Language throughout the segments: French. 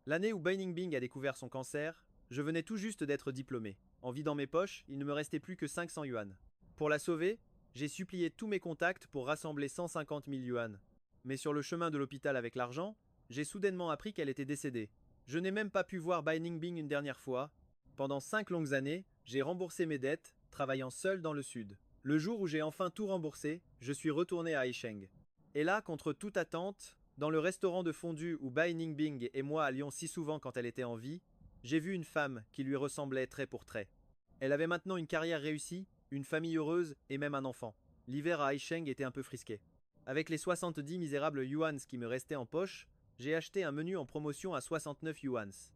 L'année où Bai Ningbing a découvert son cancer, je venais tout juste d'être diplômé. En vidant mes poches, il ne me restait plus que 500 yuan. Pour la sauver, j'ai supplié tous mes contacts pour rassembler 150 000 yuan. Mais sur le chemin de l'hôpital avec l'argent, j'ai soudainement appris qu'elle était décédée. Je n'ai même pas pu voir Bai Ningbing une dernière fois. Pendant 5 longues années, j'ai remboursé mes dettes, travaillant seul dans le sud. Le jour où j'ai enfin tout remboursé, je suis retourné à Haisheng. Et là, contre toute attente, dans le restaurant de fondue où Bai Ningbing et moi allions si souvent quand elle était en vie, j'ai vu une femme qui lui ressemblait trait pour trait. Elle avait maintenant une carrière réussie, une famille heureuse et même un enfant. L'hiver à Haisheng était un peu frisqué. Avec les 70 misérables yuans qui me restaient en poche, j'ai acheté un menu en promotion à 69 yuans.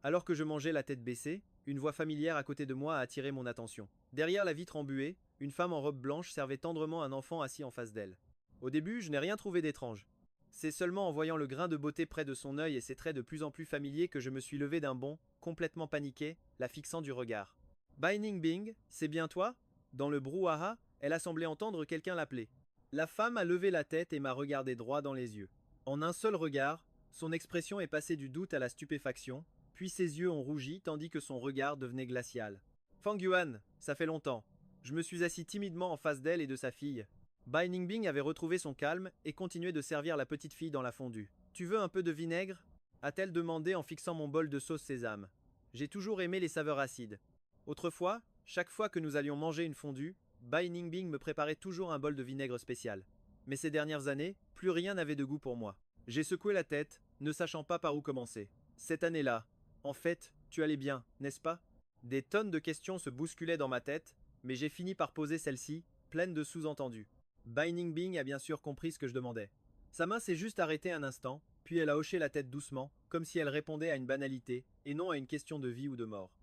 Alors que je mangeais la tête baissée, une voix familière à côté de moi a attiré mon attention. Derrière la vitre embuée, une femme en robe blanche servait tendrement un enfant assis en face d'elle. Au début, je n'ai rien trouvé d'étrange. C'est seulement en voyant le grain de beauté près de son œil et ses traits de plus en plus familiers que je me suis levé d'un bond, complètement paniqué, la fixant du regard. Bai Ningbing, c'est bien toi? Dans le brouhaha, elle a semblé entendre quelqu'un l'appeler. La femme a levé la tête et m'a regardé droit dans les yeux. En un seul regard, son expression est passée du doute à la stupéfaction, puis ses yeux ont rougi tandis que son regard devenait glacial. Fang Yuan, ça fait longtemps. Je me suis assis timidement en face d'elle et de sa fille. Bai Ningbing avait retrouvé son calme et continuait de servir la petite fille dans la fondue. Tu veux un peu de vinaigre? A-t-elle demandé en fixant mon bol de sauce sésame. J'ai toujours aimé les saveurs acides. Autrefois, chaque fois que nous allions manger une fondue, Bai Ningbing me préparait toujours un bol de vinaigre spécial. Mais ces dernières années, plus rien n'avait de goût pour moi. J'ai secoué la tête, ne sachant pas par où commencer. Cette année-là, en fait, tu allais bien, n'est-ce pas? Des tonnes de questions se bousculaient dans ma tête, mais j'ai fini par poser celle-ci, pleine de sous-entendus. Bai Ningbing a bien sûr compris ce que je demandais. Sa main s'est juste arrêtée un instant, puis elle a hoché la tête doucement, comme si elle répondait à une banalité, et non à une question de vie ou de mort.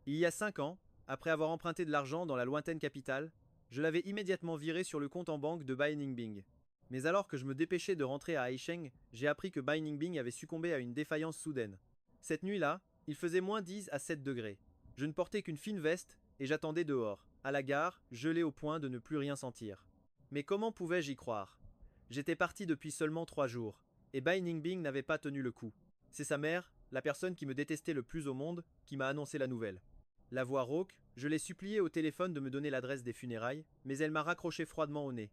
Il y a 5 ans, après avoir emprunté de l'argent dans la lointaine capitale, je l'avais immédiatement viré sur le compte en banque de Bai Ningbing. Mais alors que je me dépêchais de rentrer à Haisheng, j'ai appris que Bai Ningbing avait succombé à une défaillance soudaine. Cette nuit-là, il faisait moins 10 à 7 degrés. Je ne portais qu'une fine veste, et j'attendais dehors, à la gare, gelé au point de ne plus rien sentir. Mais comment pouvais-je y croire? J'étais parti depuis seulement 3 jours, et Bai Ningbing n'avait pas tenu le coup. C'est sa mère, la personne qui me détestait le plus au monde, qui m'a annoncé la nouvelle. La voix rauque, je l'ai suppliée au téléphone de me donner l'adresse des funérailles, mais elle m'a raccroché froidement au nez.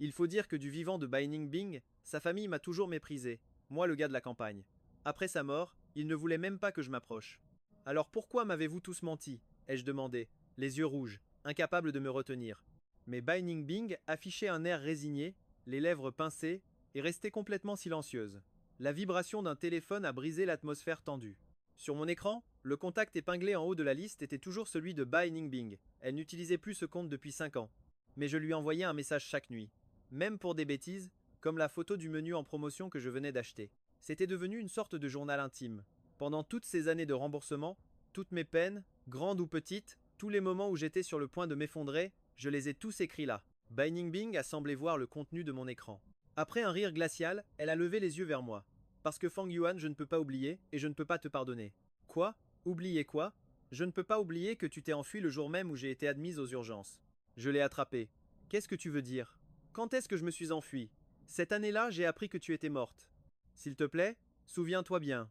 Il faut dire que du vivant de Bai Ningbing, sa famille m'a toujours méprisé, moi le gars de la campagne. Après sa mort, il ne voulait même pas que je m'approche. Alors pourquoi m'avez-vous tous menti? Ai-je demandé, les yeux rouges, incapable de me retenir. Mais Bai Ningbing affichait un air résigné, les lèvres pincées, et restait complètement silencieuse. La vibration d'un téléphone a brisé l'atmosphère tendue. Sur mon écran, le contact épinglé en haut de la liste était toujours celui de Bai Ningbing. Elle n'utilisait plus ce compte depuis 5 ans. Mais je lui envoyais un message chaque nuit. Même pour des bêtises, comme la photo du menu en promotion que je venais d'acheter. C'était devenu une sorte de journal intime. Pendant toutes ces années de remboursement, toutes mes peines, grandes ou petites, tous les moments où j'étais sur le point de m'effondrer, je les ai tous écrits là. Bai Ningbing a semblé voir le contenu de mon écran. Après un rire glacial, elle a levé les yeux vers moi. Parce que Fang Yuan, je ne peux pas oublier, et je ne peux pas te pardonner. Quoi? Oublier quoi? Je ne peux pas oublier que tu t'es enfui le jour même où j'ai été admise aux urgences. Je l'ai attrapé. Qu'est-ce que tu veux dire? Quand est-ce que je me suis enfui? Cette année-là, j'ai appris que tu étais morte. S'il te plaît, souviens-toi bien.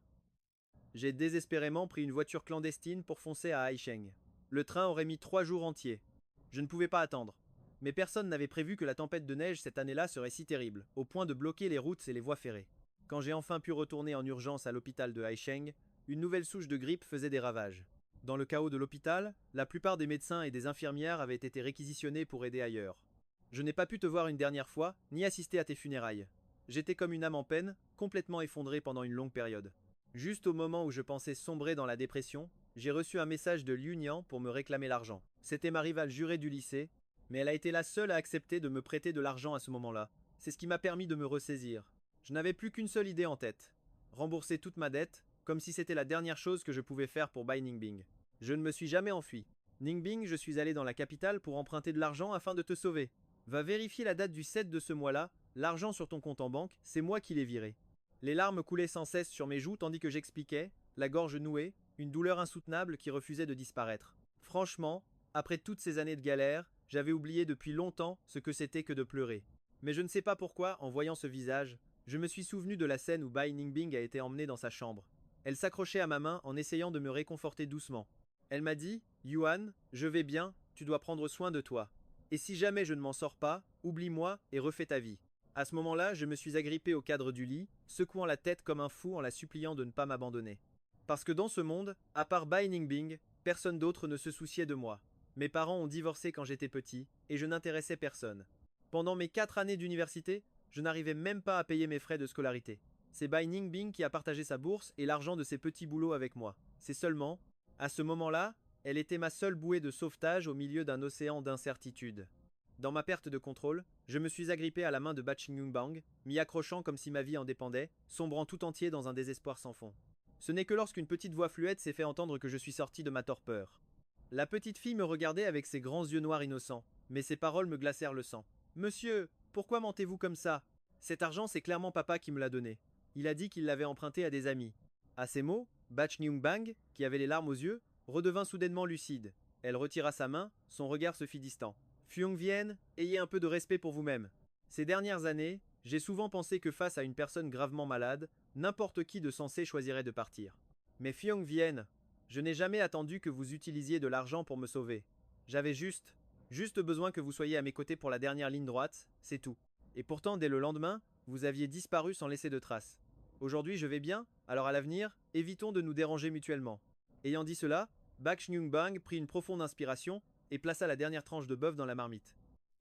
J'ai désespérément pris une voiture clandestine pour foncer à Haisheng. Le train aurait mis 3 jours entiers. Je ne pouvais pas attendre. Mais personne n'avait prévu que la tempête de neige cette année-là serait si terrible, au point de bloquer les routes et les voies ferrées. Quand j'ai enfin pu retourner en urgence à l'hôpital de Haisheng, une nouvelle souche de grippe faisait des ravages. Dans le chaos de l'hôpital, la plupart des médecins et des infirmières avaient été réquisitionnés pour aider ailleurs. Je n'ai pas pu te voir une dernière fois, ni assister à tes funérailles. J'étais comme une âme en peine, complètement effondrée pendant une longue période. Juste au moment où je pensais sombrer dans la dépression, j'ai reçu un message de Liu Nian pour me réclamer l'argent. C'était ma rivale jurée du lycée, mais elle a été la seule à accepter de me prêter de l'argent à ce moment-là. C'est ce qui m'a permis de me ressaisir. Je n'avais plus qu'une seule idée en tête. Rembourser toute ma dette, comme si c'était la dernière chose que je pouvais faire pour Bai Ningbing. Je ne me suis jamais enfui. Ningbing, je suis allé dans la capitale pour emprunter de l'argent afin de te sauver. Va vérifier la date du 7 de ce mois-là, l'argent sur ton compte en banque, c'est moi qui l'ai viré. Les larmes coulaient sans cesse sur mes joues tandis que j'expliquais, la gorge nouée, une douleur insoutenable qui refusait de disparaître. Franchement, après toutes ces années de galère, j'avais oublié depuis longtemps ce que c'était que de pleurer. Mais je ne sais pas pourquoi, en voyant ce visage, je me suis souvenu de la scène où Bai Ningbing a été emmené dans sa chambre. Elle s'accrochait à ma main en essayant de me réconforter doucement. Elle m'a dit, Yuan, je vais bien, tu dois prendre soin de toi. Et si jamais je ne m'en sors pas, oublie-moi et refais ta vie. À ce moment-là, je me suis agrippé au cadre du lit, secouant la tête comme un fou en la suppliant de ne pas m'abandonner. Parce que dans ce monde, à part Bai Ningbing, personne d'autre ne se souciait de moi. Mes parents ont divorcé quand j'étais petit, et je n'intéressais personne. Pendant mes 4 années d'université, je n'arrivais même pas à payer mes frais de scolarité. C'est Bai Ningbing qui a partagé sa bourse et l'argent de ses petits boulots avec moi. C'est seulement, à ce moment-là, elle était ma seule bouée de sauvetage au milieu d'un océan d'incertitude. Dans ma perte de contrôle, je me suis agrippé à la main de Bachung-bang, m'y accrochant comme si ma vie en dépendait, sombrant tout entier dans un désespoir sans fond. Ce n'est que lorsqu'une petite voix fluette s'est fait entendre que je suis sorti de ma torpeur. La petite fille me regardait avec ses grands yeux noirs innocents, mais ses paroles me glacèrent le sang. Monsieur, pourquoi mentez-vous comme ça? Cet argent, c'est clairement papa qui me l'a donné. Il a dit qu'il l'avait emprunté à des amis. À ces mots, Bachung-bang, qui avait les larmes aux yeux, redevint soudainement lucide. Elle retira sa main, son regard se fit distant. Fyung Vien, ayez un peu de respect pour vous-même. Ces dernières années, j'ai souvent pensé que face à une personne gravement malade, n'importe qui de sensé choisirait de partir. Mais Fyung Vien, je n'ai jamais attendu que vous utilisiez de l'argent pour me sauver. J'avais juste besoin que vous soyez à mes côtés pour la dernière ligne droite, c'est tout. Et pourtant, dès le lendemain, vous aviez disparu sans laisser de traces. Aujourd'hui, je vais bien, alors à l'avenir, évitons de nous déranger mutuellement. Ayant dit cela, Bachung-bang prit une profonde inspiration et plaça la dernière tranche de bœuf dans la marmite.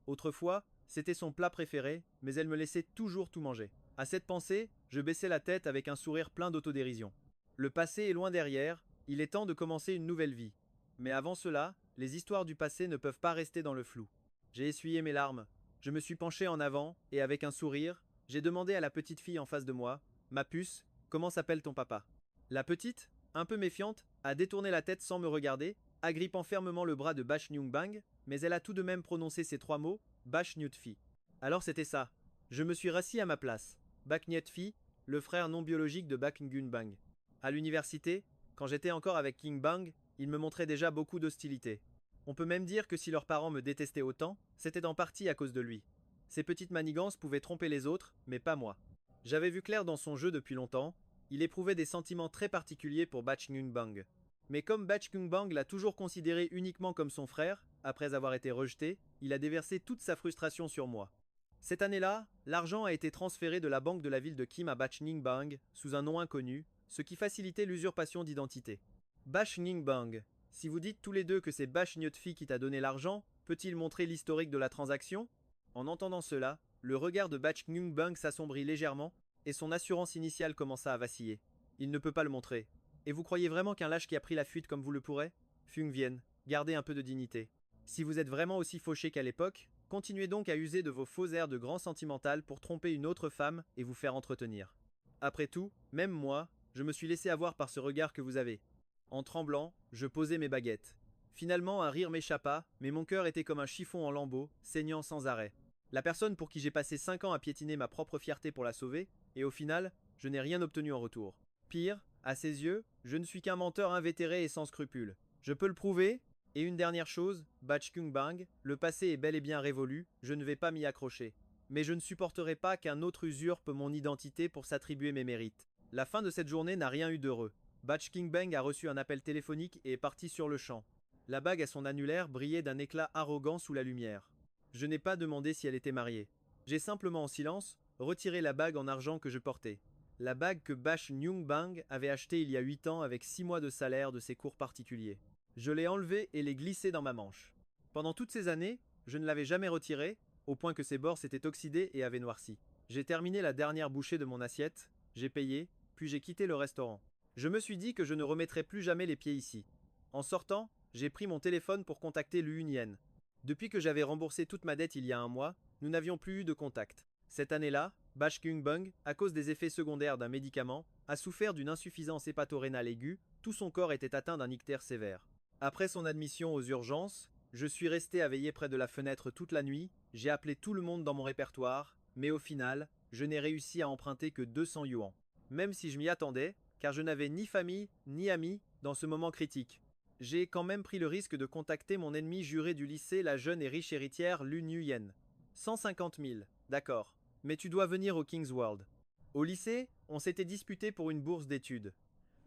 Autrefois, c'était son plat préféré, mais elle me laissait toujours tout manger. À cette pensée, je baissai la tête avec un sourire plein d'autodérision. Le passé est loin derrière, il est temps de commencer une nouvelle vie. Mais avant cela, les histoires du passé ne peuvent pas rester dans le flou. J'ai essuyé mes larmes, je me suis penché en avant, et avec un sourire, j'ai demandé à la petite fille en face de moi, Ma puce, comment s'appelle ton papa? La petite, un peu méfiante, a détourné la tête sans me regarder, agrippant fermement le bras de Bachung-bang, mais elle a tout de même prononcé ces 3 mots, Bach-Nyut-Phi. Alors c'était ça. Je me suis rassis à ma place. Bach-Nyut-Phi, le frère non biologique de Bachung-bang. À l'université, quand j'étais encore avec King Bang, ils me montraient déjà beaucoup d'hostilité. On peut même dire que si leurs parents me détestaient autant, c'était en partie à cause de lui. Ces petites manigances pouvaient tromper les autres, mais pas moi. J'avais vu clair dans son jeu depuis longtemps, il éprouvait des sentiments très particuliers pour Bachung-bang. Mais comme Bachung-bang l'a toujours considéré uniquement comme son frère, après avoir été rejeté, il a déversé toute sa frustration sur moi. Cette année-là, l'argent a été transféré de la banque de la ville de Kim à Bachung-bang, sous un nom inconnu, ce qui facilitait l'usurpation d'identité. Bachung-bang, si vous dites tous les deux que c'est Bach-Nyut-Phi qui t'a donné l'argent, peut-il montrer l'historique de la transaction? En entendant cela, le regard de Bachung-bang s'assombrit légèrement, et son assurance initiale commença à vaciller. Il ne peut pas le montrer. Et vous croyez vraiment qu'un lâche qui a pris la fuite comme vous le pourrez? Fyung Vien, gardez un peu de dignité. Si vous êtes vraiment aussi fauché qu'à l'époque, continuez donc à user de vos faux airs de grand sentimental pour tromper une autre femme et vous faire entretenir. Après tout, même moi, je me suis laissé avoir par ce regard que vous avez. En tremblant, je posai mes baguettes. Finalement, un rire m'échappa, mais mon cœur était comme un chiffon en lambeaux, saignant sans arrêt. La personne pour qui j'ai passé 5 ans à piétiner ma propre fierté pour la sauver, et au final, je n'ai rien obtenu en retour. Pire, à ses yeux, je ne suis qu'un menteur invétéré et sans scrupules. Je peux le prouver, et une dernière chose, Bachung-bang, le passé est bel et bien révolu, je ne vais pas m'y accrocher. Mais je ne supporterai pas qu'un autre usurpe mon identité pour s'attribuer mes mérites. La fin de cette journée n'a rien eu d'heureux. Bachung-bang a reçu un appel téléphonique et est parti sur le champ. La bague à son annulaire brillait d'un éclat arrogant sous la lumière. Je n'ai pas demandé si elle était mariée. J'ai simplement en silence retiré la bague en argent que je portais. La bague que Bachung-bang avait achetée il y a 8 ans avec 6 mois de salaire de ses cours particuliers. Je l'ai enlevée et l'ai glissée dans ma manche. Pendant toutes ces années, je ne l'avais jamais retirée, au point que ses bords s'étaient oxydés et avaient noirci. J'ai terminé la dernière bouchée de mon assiette, j'ai payé, puis j'ai quitté le restaurant. Je me suis dit que je ne remettrais plus jamais les pieds ici. En sortant, j'ai pris mon téléphone pour contacter Lu Hunyen. Depuis que j'avais remboursé toute ma dette il y a un mois, nous n'avions plus eu de contact. Cette année-là, Bachung-bang, à cause des effets secondaires d'un médicament, a souffert d'une insuffisance hépato-rénale aiguë, tout son corps était atteint d'un ictère sévère. Après son admission aux urgences, je suis resté à veiller près de la fenêtre toute la nuit, j'ai appelé tout le monde dans mon répertoire, mais au final, je n'ai réussi à emprunter que 200 yuans. Même si je m'y attendais, car je n'avais ni famille, ni amis, dans ce moment critique. J'ai quand même pris le risque de contacter mon ennemi juré du lycée, la jeune et riche héritière Lu Nuyen. 150 000, d'accord. Mais tu dois venir au King's World. Au lycée, on s'était disputé pour une bourse d'études.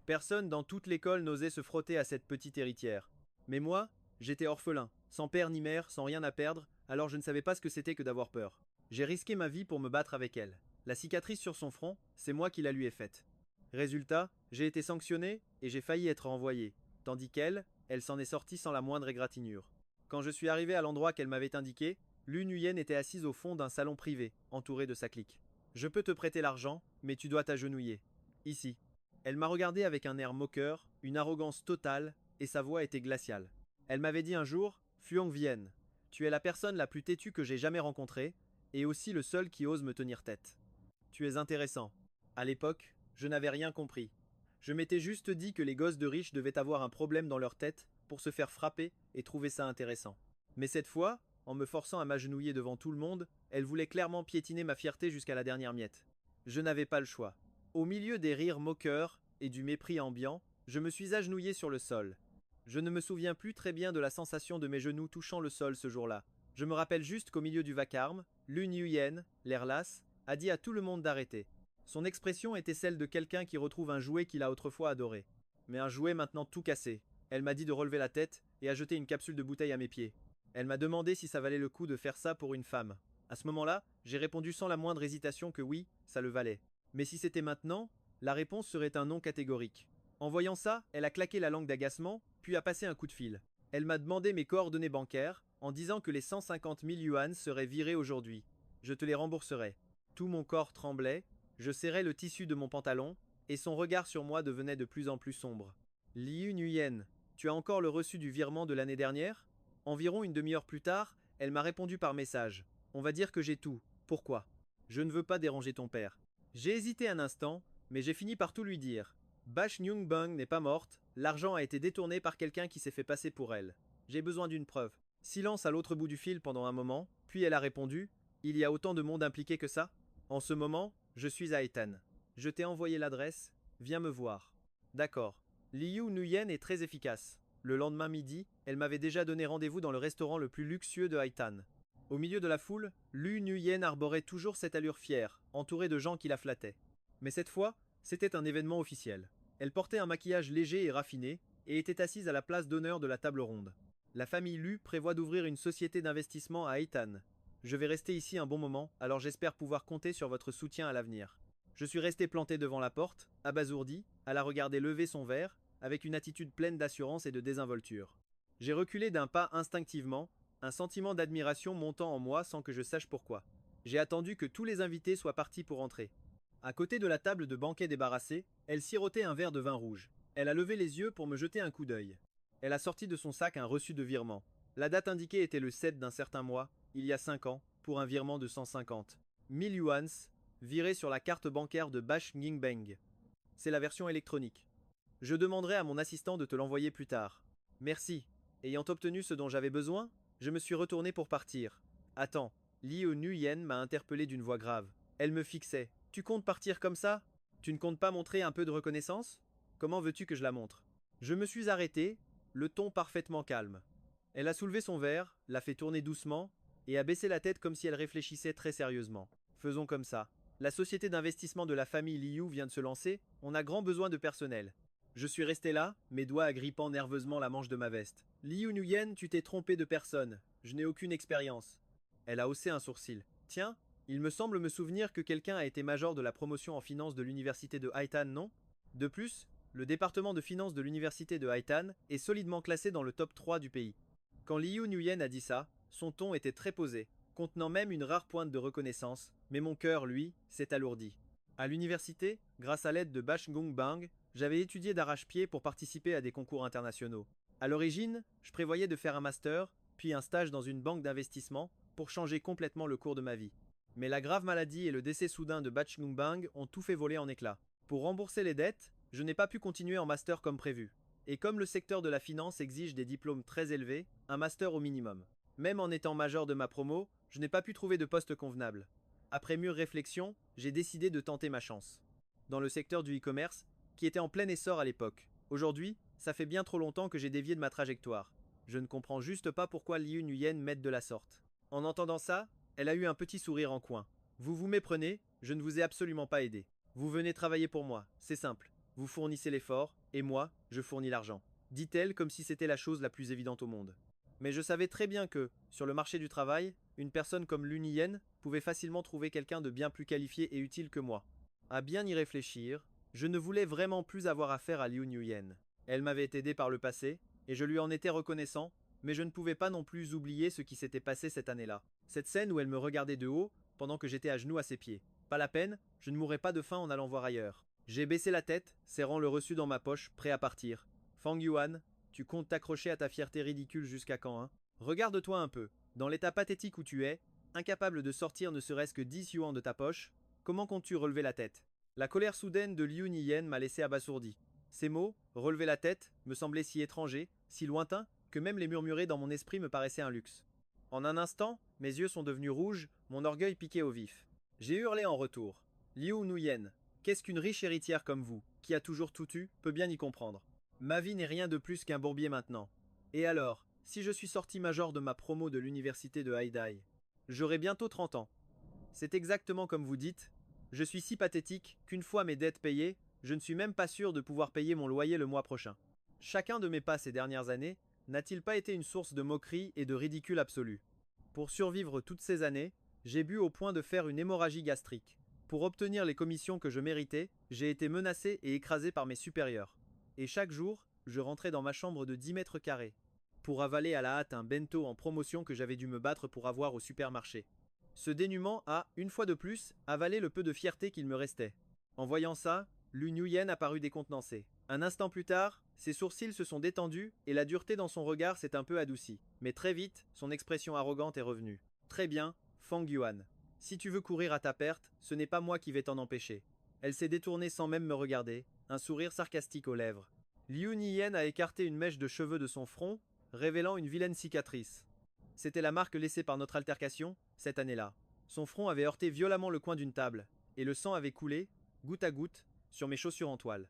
Personne dans toute l'école n'osait se frotter à cette petite héritière. Mais moi, j'étais orphelin, sans père ni mère, sans rien à perdre, alors je ne savais pas ce que c'était que d'avoir peur. J'ai risqué ma vie pour me battre avec elle. La cicatrice sur son front, c'est moi qui la lui ai faite. Résultat, j'ai été sanctionné et j'ai failli être renvoyé, tandis qu'elle, elle s'en est sortie sans la moindre égratignure. Quand je suis arrivé à l'endroit qu'elle m'avait indiqué, Lu Nguyen était assise au fond d'un salon privé, entouré de sa clique. Je peux te prêter l'argent, mais tu dois t'agenouiller. Ici. Elle m'a regardé avec un air moqueur, une arrogance totale, et sa voix était glaciale. Elle m'avait dit un jour, Phuong Vien, tu es la personne la plus têtue que j'ai jamais rencontrée, et aussi le seul qui ose me tenir tête. Tu es intéressant. À l'époque, je n'avais rien compris. Je m'étais juste dit que les gosses de riches devaient avoir un problème dans leur tête pour se faire frapper et trouver ça intéressant. Mais cette fois, en me forçant à m'agenouiller devant tout le monde, elle voulait clairement piétiner ma fierté jusqu'à la dernière miette. Je n'avais pas le choix. Au milieu des rires moqueurs et du mépris ambiant, je me suis agenouillé sur le sol. Je ne me souviens plus très bien de la sensation de mes genoux touchant le sol ce jour-là. Je me rappelle juste qu'au milieu du vacarme, Lu Nguyen, l'air las, a dit à tout le monde d'arrêter. Son expression était celle de quelqu'un qui retrouve un jouet qu'il a autrefois adoré. Mais un jouet maintenant tout cassé. Elle m'a dit de relever la tête et a jeté une capsule de bouteille à mes pieds. Elle m'a demandé si ça valait le coup de faire ça pour une femme. À ce moment-là, j'ai répondu sans la moindre hésitation que oui, ça le valait. Mais si c'était maintenant, la réponse serait un non catégorique. En voyant ça, elle a claqué la langue d'agacement, puis a passé un coup de fil. Elle m'a demandé mes coordonnées bancaires, en disant que les 150 000 yuan seraient virés aujourd'hui. Je te les rembourserai. Tout mon corps tremblait, je serrais le tissu de mon pantalon, et son regard sur moi devenait de plus en plus sombre. Liu Nguyen, tu as encore le reçu du virement de l'année dernière? Environ une demi-heure plus tard, elle m'a répondu par message. On va dire que j'ai tout. Pourquoi? Je ne veux pas déranger ton père. J'ai hésité un instant, mais j'ai fini par tout lui dire. Bash Nyung Bang n'est pas morte, l'argent a été détourné par quelqu'un qui s'est fait passer pour elle. J'ai besoin d'une preuve. Silence à l'autre bout du fil pendant un moment, puis elle a répondu. Il y a autant de monde impliqué que ça? En ce moment, je suis à Ethan. Je t'ai envoyé l'adresse, viens me voir. D'accord. Liu Nguyen est très efficace. Le lendemain midi, elle m'avait déjà donné rendez-vous dans le restaurant le plus luxueux de Haitan. Au milieu de la foule, Lu Nguyen arborait toujours cette allure fière, entourée de gens qui la flattaient. Mais cette fois, c'était un événement officiel. Elle portait un maquillage léger et raffiné, et était assise à la place d'honneur de la table ronde. La famille Lu prévoit d'ouvrir une société d'investissement à Haitan. Je vais rester ici un bon moment, alors j'espère pouvoir compter sur votre soutien à l'avenir. Je suis resté planté devant la porte, abasourdi, à la regarder lever son verre, avec une attitude pleine d'assurance et de désinvolture. J'ai reculé d'un pas instinctivement, un sentiment d'admiration montant en moi sans que je sache pourquoi. J'ai attendu que tous les invités soient partis pour entrer. À côté de la table de banquet débarrassée, elle sirotait un verre de vin rouge. Elle a levé les yeux pour me jeter un coup d'œil. Elle a sorti de son sac un reçu de virement. La date indiquée était le 7 d'un certain mois, il y a 5 ans, pour un virement de 150 1000 yuans, viré sur la carte bancaire de Bash Ngingbeng. C'est la version électronique. Je demanderai à mon assistant de te l'envoyer plus tard. Merci. Ayant obtenu ce dont j'avais besoin, je me suis retourné pour partir. Attends, Liu Nguyen m'a interpellé d'une voix grave. Elle me fixait. Tu comptes partir comme ça? Tu ne comptes pas montrer un peu de reconnaissance? Comment veux-tu que je la montre? Je me suis arrêté, le ton parfaitement calme. Elle a soulevé son verre, l'a fait tourner doucement, et a baissé la tête comme si elle réfléchissait très sérieusement. Faisons comme ça. La société d'investissement de la famille Liu vient de se lancer, on a grand besoin de personnel. Je suis resté là, mes doigts agrippant nerveusement la manche de ma veste. Liu Nguyen, tu t'es trompé de personne. Je n'ai aucune expérience. Elle a haussé un sourcil. Tiens, il me semble me souvenir que quelqu'un a été major de la promotion en finance de l'université de Haitan, non? De plus, le département de finance de l'université de Haitan est solidement classé dans le top 3 du pays. Quand Liu Nguyen a dit ça, son ton était très posé, contenant même une rare pointe de reconnaissance, mais mon cœur, lui, s'est alourdi. À l'université, grâce à l'aide de Bash Ngongbang, j'avais étudié d'arrache-pied pour participer à des concours internationaux. À l'origine, je prévoyais de faire un master, puis un stage dans une banque d'investissement, pour changer complètement le cours de ma vie. Mais la grave maladie et le décès soudain de Bash Ngongbang ont tout fait voler en éclats. Pour rembourser les dettes, je n'ai pas pu continuer en master comme prévu. Et comme le secteur de la finance exige des diplômes très élevés, un master au minimum. Même en étant major de ma promo, je n'ai pas pu trouver de poste convenable. Après mûre réflexion, j'ai décidé de tenter ma chance. Dans le secteur du e-commerce, qui était en plein essor à l'époque. Aujourd'hui, ça fait bien trop longtemps que j'ai dévié de ma trajectoire. Je ne comprends juste pas pourquoi Liu Nguyen m'aide de la sorte. En entendant ça, elle a eu un petit sourire en coin. Vous vous méprenez, je ne vous ai absolument pas aidé. Vous venez travailler pour moi, c'est simple. Vous fournissez l'effort, et moi, je fournis l'argent. Dit-elle comme si c'était la chose la plus évidente au monde. Mais je savais très bien que, sur le marché du travail, une personne comme Lu Yen pouvait facilement trouver quelqu'un de bien plus qualifié et utile que moi. À bien y réfléchir, je ne voulais vraiment plus avoir affaire à Liu Yen. Elle m'avait aidé par le passé, et je lui en étais reconnaissant, mais je ne pouvais pas non plus oublier ce qui s'était passé cette année-là. Cette scène où elle me regardait de haut, pendant que j'étais à genoux à ses pieds. Pas la peine, je ne mourrais pas de faim en allant voir ailleurs. J'ai baissé la tête, serrant le reçu dans ma poche, prêt à partir. Fang Yuan, tu comptes t'accrocher à ta fierté ridicule jusqu'à quand, hein? Regarde-toi un peu. Dans l'état pathétique où tu es, incapable de sortir ne serait-ce que 10 yuan de ta poche, comment comptes-tu relever la tête? La colère soudaine de Liu Niyen m'a laissé abasourdi. Ces mots, relever la tête, me semblaient si étrangers, si lointains, que même les murmurer dans mon esprit me paraissait un luxe. En un instant, mes yeux sont devenus rouges, mon orgueil piqué au vif. J'ai hurlé en retour. Liu Nuyen, qu'est-ce qu'une riche héritière comme vous, qui a toujours tout eu, peut bien y comprendre. Ma vie n'est rien de plus qu'un bourbier maintenant. Et alors, si je suis sorti major de ma promo de l'université de Haidai, j'aurai bientôt 30 ans. C'est exactement comme vous dites, je suis si pathétique qu'une fois mes dettes payées, je ne suis même pas sûr de pouvoir payer mon loyer le mois prochain. Chacun de mes pas ces dernières années n'a-t-il pas été une source de moquerie et de ridicule absolu? Pour survivre toutes ces années, j'ai bu au point de faire une hémorragie gastrique. Pour obtenir les commissions que je méritais, j'ai été menacé et écrasé par mes supérieurs. Et chaque jour, je rentrais dans ma chambre de 10 mètres carrés, pour avaler à la hâte un bento en promotion que j'avais dû me battre pour avoir au supermarché. Ce dénuement a, une fois de plus, avalé le peu de fierté qu'il me restait. En voyant ça, Lu Nuyen apparut décontenancé. Un instant plus tard, ses sourcils se sont détendus et la dureté dans son regard s'est un peu adoucie. Mais très vite, son expression arrogante est revenue. Très bien, Fang Yuan. Si tu veux courir à ta perte, ce n'est pas moi qui vais t'en empêcher. Elle s'est détournée sans même me regarder, un sourire sarcastique aux lèvres. Liu Niyen a écarté une mèche de cheveux de son front, révélant une vilaine cicatrice. C'était la marque laissée par notre altercation, cette année-là. Son front avait heurté violemment le coin d'une table, et le sang avait coulé, goutte à goutte, sur mes chaussures en toile.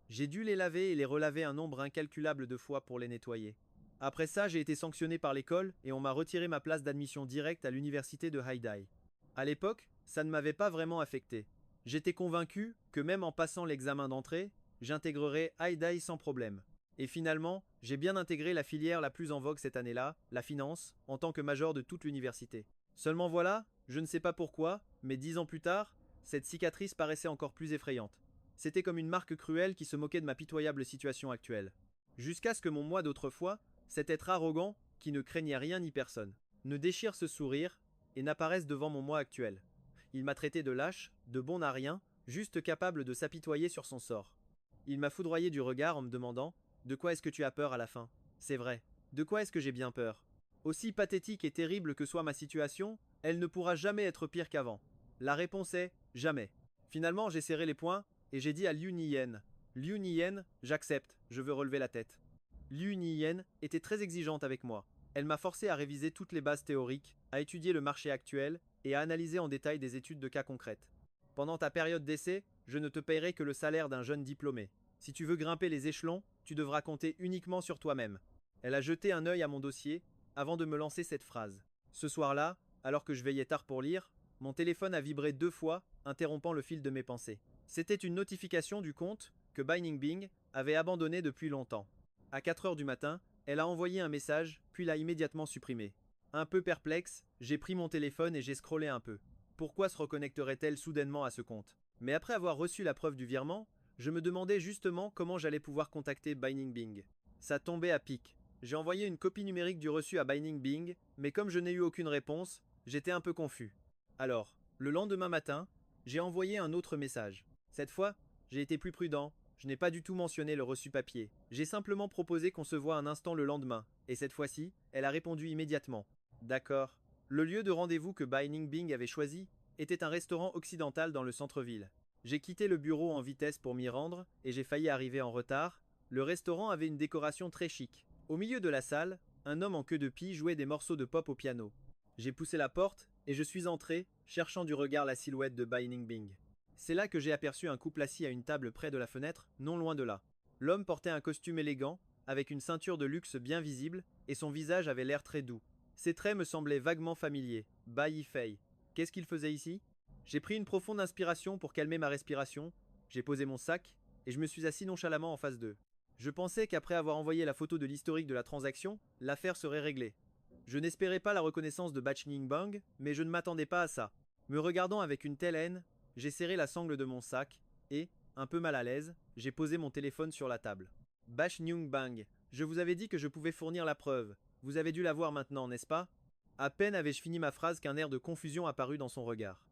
J'ai dû les laver et les relaver un nombre incalculable de fois pour les nettoyer. Après ça, j'ai été sanctionné par l'école et on m'a retiré ma place d'admission directe à l'université de Haidai. À l'époque, ça ne m'avait pas vraiment affecté. J'étais convaincu que même en passant l'examen d'entrée, j'intégrerais Haidai sans problème. Et finalement, j'ai bien intégré la filière la plus en vogue cette année-là, la finance, en tant que major de toute l'université. Seulement voilà, je ne sais pas pourquoi, mais 10 ans plus tard, cette cicatrice paraissait encore plus effrayante. C'était comme une marque cruelle qui se moquait de ma pitoyable situation actuelle. Jusqu'à ce que mon moi d'autrefois, cet être arrogant, qui ne craignait rien ni personne, ne déchire ce sourire et n'apparaisse devant mon moi actuel. Il m'a traité de lâche, de bon à rien, juste capable de s'apitoyer sur son sort. Il m'a foudroyé du regard en me demandant « De quoi est-ce que tu as peur à la fin ?» C'est vrai, de quoi est-ce que j'ai bien peur? Aussi pathétique et terrible que soit ma situation, elle ne pourra jamais être pire qu'avant. La réponse est « jamais ». Finalement, j'ai serré les poings et j'ai dit à Liu Niyen « Liu Niyen, j'accepte, je veux relever la tête ». Liu Niyen était très exigeante avec moi. Elle m'a forcé à réviser toutes les bases théoriques, à étudier le marché actuel et à analyser en détail des études de cas concrètes. Pendant ta période d'essai, je ne te paierai que le salaire d'un jeune diplômé. Si tu veux grimper les échelons, tu devras compter uniquement sur toi-même. Elle a jeté un œil à mon dossier avant de me lancer cette phrase. Ce soir-là, alors que je veillais tard pour lire, mon téléphone a vibré 2 fois, interrompant le fil de mes pensées. C'était une notification du compte que Binding Bing avait abandonné depuis longtemps. À 4 heures du matin, elle a envoyé un message, puis l'a immédiatement supprimé. Un peu perplexe, j'ai pris mon téléphone et j'ai scrollé un peu. Pourquoi se reconnecterait-elle soudainement à ce compte? Mais après avoir reçu la preuve du virement, je me demandais justement comment j'allais pouvoir contacter Binding Bing. Ça tombait à pic. J'ai envoyé une copie numérique du reçu à Binding Bing, mais comme je n'ai eu aucune réponse, j'étais un peu confus. Alors, le lendemain matin, j'ai envoyé un autre message. Cette fois, j'ai été plus prudent, je n'ai pas du tout mentionné le reçu papier. J'ai simplement proposé qu'on se voit un instant le lendemain, et cette fois-ci, elle a répondu immédiatement. D'accord. Le lieu de rendez-vous que Binding Bing avait choisi était un restaurant occidental dans le centre-ville. J'ai quitté le bureau en vitesse pour m'y rendre, et j'ai failli arriver en retard. Le restaurant avait une décoration très chic. Au milieu de la salle, un homme en queue de pie jouait des morceaux de pop au piano. J'ai poussé la porte, et je suis entré, cherchant du regard la silhouette de Binding Bing. C'est là que j'ai aperçu un couple assis à une table près de la fenêtre, non loin de là. L'homme portait un costume élégant, avec une ceinture de luxe bien visible, et son visage avait l'air très doux. Ses traits me semblaient vaguement familiers. Bai Yifei. Qu'est-ce qu'il faisait ici? J'ai pris une profonde inspiration pour calmer ma respiration, j'ai posé mon sac, et je me suis assis nonchalamment en face d'eux. Je pensais qu'après avoir envoyé la photo de l'historique de la transaction, l'affaire serait réglée. Je n'espérais pas la reconnaissance de Bai Ningbing, mais je ne m'attendais pas à ça. Me regardant avec une telle haine, j'ai serré la sangle de mon sac et, un peu mal à l'aise, j'ai posé mon téléphone sur la table. Bai Ningbing, je vous avais dit que je pouvais fournir la preuve. Vous avez dû la voir maintenant, n'est-ce pas? À peine avais-je fini ma phrase qu'un air de confusion apparut dans son regard.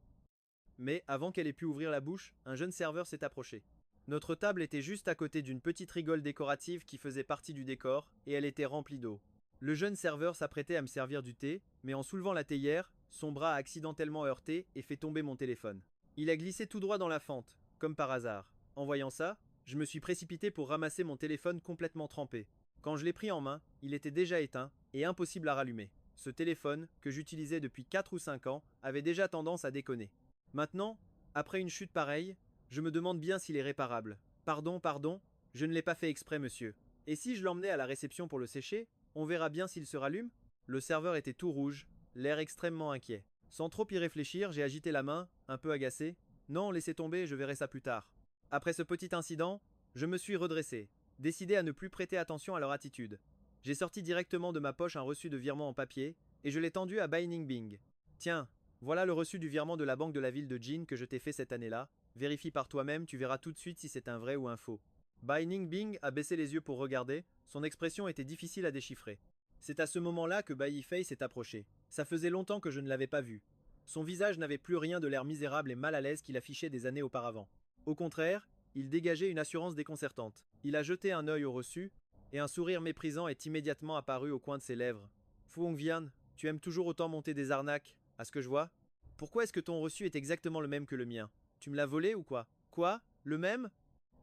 Mais, avant qu'elle ait pu ouvrir la bouche, un jeune serveur s'est approché. Notre table était juste à côté d'une petite rigole décorative qui faisait partie du décor, et elle était remplie d'eau. Le jeune serveur s'apprêtait à me servir du thé, mais en soulevant la théière, son bras a accidentellement heurté et fait tomber mon téléphone. Il a glissé tout droit dans la fente, comme par hasard. En voyant ça, je me suis précipité pour ramasser mon téléphone complètement trempé. Quand je l'ai pris en main, il était déjà éteint et impossible à rallumer. Ce téléphone, que j'utilisais depuis 4 ou 5 ans, avait déjà tendance à déconner. Maintenant, après une chute pareille, je me demande bien s'il est réparable. Pardon, je ne l'ai pas fait exprès, monsieur. Et si je l'emmenais à la réception pour le sécher, on verra bien s'il se rallume? Le serveur était tout rouge, l'air extrêmement inquiet. Sans trop y réfléchir, j'ai agité la main, un peu agacé. Non, laissez tomber, je verrai ça plus tard. Après ce petit incident, je me suis redressé, décidé à ne plus prêter attention à leur attitude. J'ai sorti directement de ma poche un reçu de virement en papier, et je l'ai tendu à Bai Ningbing. Tiens, voilà le reçu du virement de la banque de la ville de Jin que je t'ai fait cette année-là. Vérifie par toi-même, tu verras tout de suite si c'est un vrai ou un faux. Bai Ningbing a baissé les yeux pour regarder, son expression était difficile à déchiffrer. C'est à ce moment-là que Bai Yifei s'est approché. Ça faisait longtemps que je ne l'avais pas vu. Son visage n'avait plus rien de l'air misérable et mal à l'aise qu'il affichait des années auparavant. Au contraire, il dégageait une assurance déconcertante. Il a jeté un œil au reçu, et un sourire méprisant est immédiatement apparu au coin de ses lèvres. Fu Hongvian, tu aimes toujours autant monter des arnaques, à ce que je vois? Pourquoi est-ce que ton reçu est exactement le même que le mien? Tu me l'as volé ou quoi? Quoi? Le même?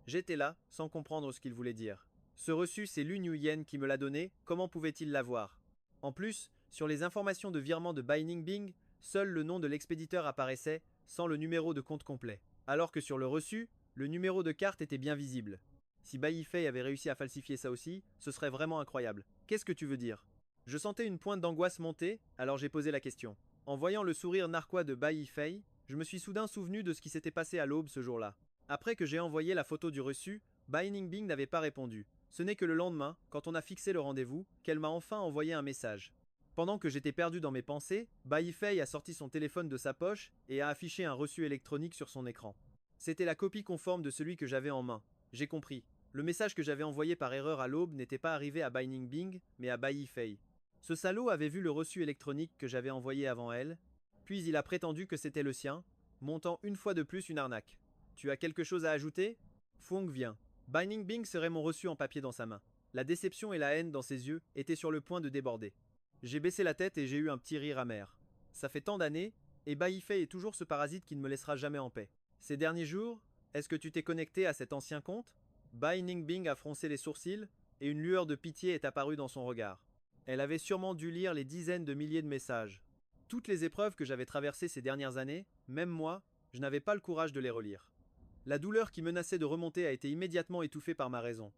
J'étais là, sans comprendre ce qu'il voulait dire. Ce reçu, c'est Lu Nuyen qui me l'a donné, comment pouvait-il l'avoir? En plus, sur les informations de virement de Bai Ningbing, seul le nom de l'expéditeur apparaissait, sans le numéro de compte complet. Alors que sur le reçu, le numéro de carte était bien visible. Si Bai Yifei avait réussi à falsifier ça aussi, ce serait vraiment incroyable. Qu'est-ce que tu veux dire? Je sentais une pointe d'angoisse monter, alors j'ai posé la question. En voyant le sourire narquois de Bai Yifei, je me suis soudain souvenu de ce qui s'était passé à l'aube ce jour-là. Après que j'ai envoyé la photo du reçu, Bai Ningbing n'avait pas répondu. Ce n'est que le lendemain, quand on a fixé le rendez-vous, qu'elle m'a enfin envoyé un message. Pendant que j'étais perdu dans mes pensées, Bai Yifei a sorti son téléphone de sa poche et a affiché un reçu électronique sur son écran. C'était la copie conforme de celui que j'avais en main. J'ai compris. Le message que j'avais envoyé par erreur à l'aube n'était pas arrivé à Bai Ningbing, mais à Bai Yifei. Ce salaud avait vu le reçu électronique que j'avais envoyé avant elle, puis il a prétendu que c'était le sien, montant une fois de plus une arnaque. Tu as quelque chose à ajouter? Fung vient. Bai Ningbing serrait mon reçu en papier dans sa main. La déception et la haine dans ses yeux étaient sur le point de déborder. J'ai baissé la tête et j'ai eu un petit rire amer. Ça fait tant d'années, et Bai Yifei est toujours ce parasite qui ne me laissera jamais en paix. Ces derniers jours, est-ce que tu t'es connecté à cet ancien compte? Bai Ningbing a froncé les sourcils, et une lueur de pitié est apparue dans son regard. Elle avait sûrement dû lire les dizaines de milliers de messages. Toutes les épreuves que j'avais traversées ces dernières années, même moi, je n'avais pas le courage de les relire. La douleur qui menaçait de remonter a été immédiatement étouffée par ma raison.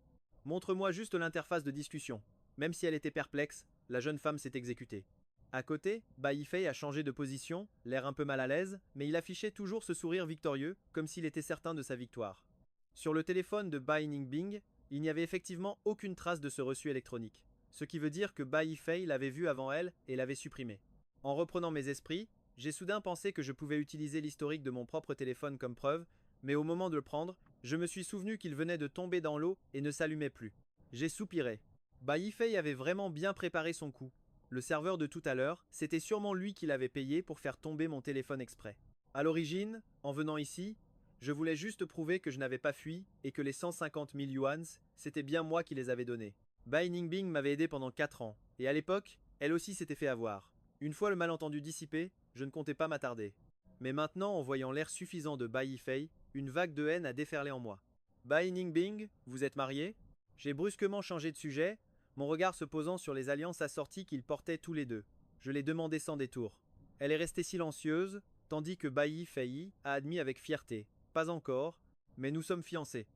Montre-moi juste l'interface de discussion. Même si elle était perplexe, la jeune femme s'est exécutée. À côté, Bai Yifei a changé de position, l'air un peu mal à l'aise, mais il affichait toujours ce sourire victorieux, comme s'il était certain de sa victoire. Sur le téléphone de Bai Ningbing, il n'y avait effectivement aucune trace de ce reçu électronique, ce qui veut dire que Bai Yifei l'avait vu avant elle et l'avait supprimé. En reprenant mes esprits, j'ai soudain pensé que je pouvais utiliser l'historique de mon propre téléphone comme preuve, mais au moment de le prendre, je me suis souvenu qu'il venait de tomber dans l'eau et ne s'allumait plus. J'ai soupiré. Bai Yifei avait vraiment bien préparé son coup. Le serveur de tout à l'heure, c'était sûrement lui qui l'avait payé pour faire tomber mon téléphone exprès. À l'origine, en venant ici, je voulais juste prouver que je n'avais pas fui et que les 150 000 yuans, c'était bien moi qui les avais donnés. Bai Ningbing m'avait aidé pendant 4 ans, et à l'époque, elle aussi s'était fait avoir. Une fois le malentendu dissipé, je ne comptais pas m'attarder. Mais maintenant, en voyant l'air suffisant de Bai Yifei, une vague de haine a déferlé en moi. Bai Ningbing, vous êtes marié? J'ai brusquement changé de sujet, mon regard se posant sur les alliances assorties qu'ils portaient tous les deux. Je l'ai demandé sans détour. Elle est restée silencieuse, tandis que Bai Yifei a admis avec fierté. Pas encore, mais nous sommes fiancés.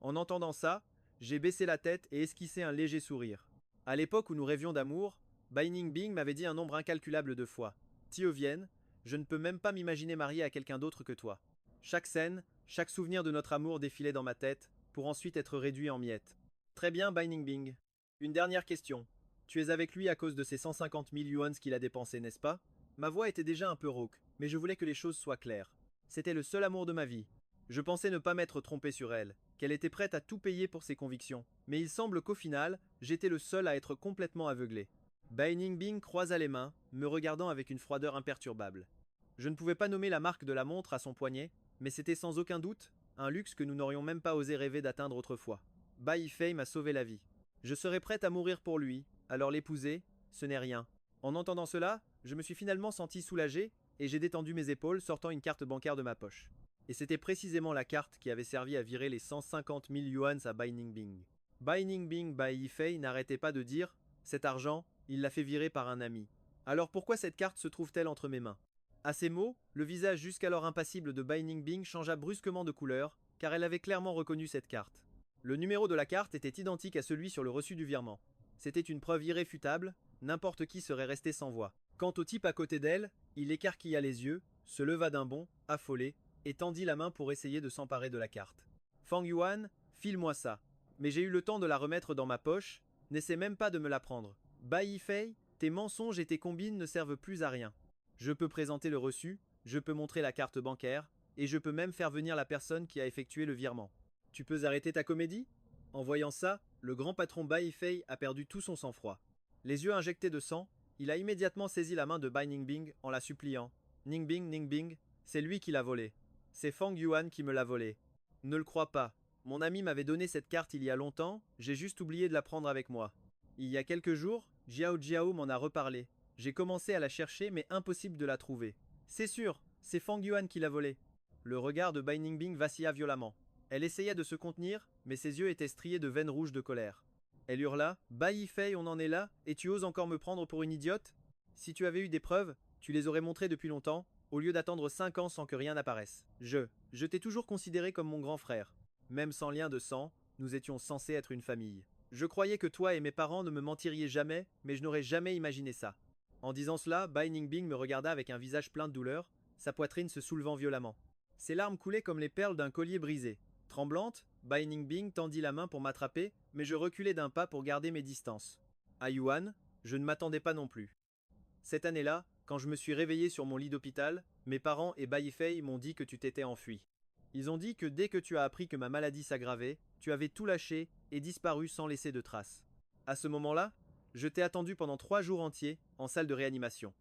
En entendant ça, j'ai baissé la tête et esquissé un léger sourire. À l'époque où nous rêvions d'amour, Bai Ningbing m'avait dit un nombre incalculable de fois. Tio Vien, je ne peux même pas m'imaginer marié à quelqu'un d'autre que toi. Chaque scène, chaque souvenir de notre amour défilait dans ma tête, pour ensuite être réduit en miettes. Très bien, Bai Ningbing. Une dernière question. Tu es avec lui à cause de ces 150 000 yuans qu'il a dépensés, n'est-ce pas? Ma voix était déjà un peu rauque, mais je voulais que les choses soient claires. C'était le seul amour de ma vie. Je pensais ne pas m'être trompé sur elle, qu'elle était prête à tout payer pour ses convictions. Mais il semble qu'au final, j'étais le seul à être complètement aveuglé. Bai Ningbing croisa les mains, me regardant avec une froideur imperturbable. Je ne pouvais pas nommer la marque de la montre à son poignet, mais c'était sans aucun doute un luxe que nous n'aurions même pas osé rêver d'atteindre autrefois. Bai Yifei m'a sauvé la vie. Je serais prête à mourir pour lui, alors l'épouser, ce n'est rien. En entendant cela, je me suis finalement senti soulagé et j'ai détendu mes épaules, sortant une carte bancaire de ma poche. Et c'était précisément la carte qui avait servi à virer les 150 000 yuans à Bai Ningbing. Bai Ningbing Bai Yifei n'arrêtait pas de dire « Cet argent, il l'a fait virer par un ami. » Alors pourquoi cette carte se trouve-t-elle entre mes mains? À ces mots, le visage jusqu'alors impassible de Bai Ningbing changea brusquement de couleur, car elle avait clairement reconnu cette carte. Le numéro de la carte était identique à celui sur le reçu du virement. C'était une preuve irréfutable, n'importe qui serait resté sans voix. Quant au type à côté d'elle, il écarquilla les yeux, se leva d'un bond, affolé, et tendit la main pour essayer de s'emparer de la carte. Fang Yuan, file-moi ça. Mais j'ai eu le temps de la remettre dans ma poche, n'essaie même pas de me la prendre. Bai Yifei, tes mensonges et tes combines ne servent plus à rien. Je peux présenter le reçu, je peux montrer la carte bancaire, et je peux même faire venir la personne qui a effectué le virement. Tu peux arrêter ta comédie? En voyant ça, le grand patron Bai Yifei a perdu tout son sang-froid. Les yeux injectés de sang, il a immédiatement saisi la main de Bai Ningbing en la suppliant. Ningbing, Ningbing, c'est lui qui l'a volé. C'est Fang Yuan qui me l'a volé. Ne le crois pas. Mon ami m'avait donné cette carte il y a longtemps, j'ai juste oublié de la prendre avec moi. Il y a quelques jours, Jiao Jiao m'en a reparlé. J'ai commencé à la chercher mais impossible de la trouver. C'est sûr, c'est Fang Yuan qui l'a volé. Le regard de Bai Ningbing vacilla violemment. Elle essaya de se contenir, mais ses yeux étaient striés de veines rouges de colère. Elle hurla « Bai Yifei, on en est là, et tu oses encore me prendre pour une idiote? Si tu avais eu des preuves, tu les aurais montrées depuis longtemps, au lieu d'attendre 5 ans sans que rien n'apparaisse. Je t'ai toujours considéré comme mon grand frère. Même sans lien de sang, nous étions censés être une famille. Je croyais que toi et mes parents ne me mentiriez jamais, mais je n'aurais jamais imaginé ça. » En disant cela, Bai Ningbing me regarda avec un visage plein de douleur, sa poitrine se soulevant violemment. Ses larmes coulaient comme les perles d'un collier brisé. Tremblante, Bai Ningbing tendit la main pour m'attraper, mais je reculai d'un pas pour garder mes distances. À Yuan, je ne m'attendais pas non plus. Cette année-là, quand je me suis réveillé sur mon lit d'hôpital, mes parents et Bai Yifei m'ont dit que tu t'étais enfui. Ils ont dit que dès que tu as appris que ma maladie s'aggravait, tu avais tout lâché et disparu sans laisser de traces. À ce moment-là, je t'ai attendu pendant 3 jours entiers, en salle de réanimation.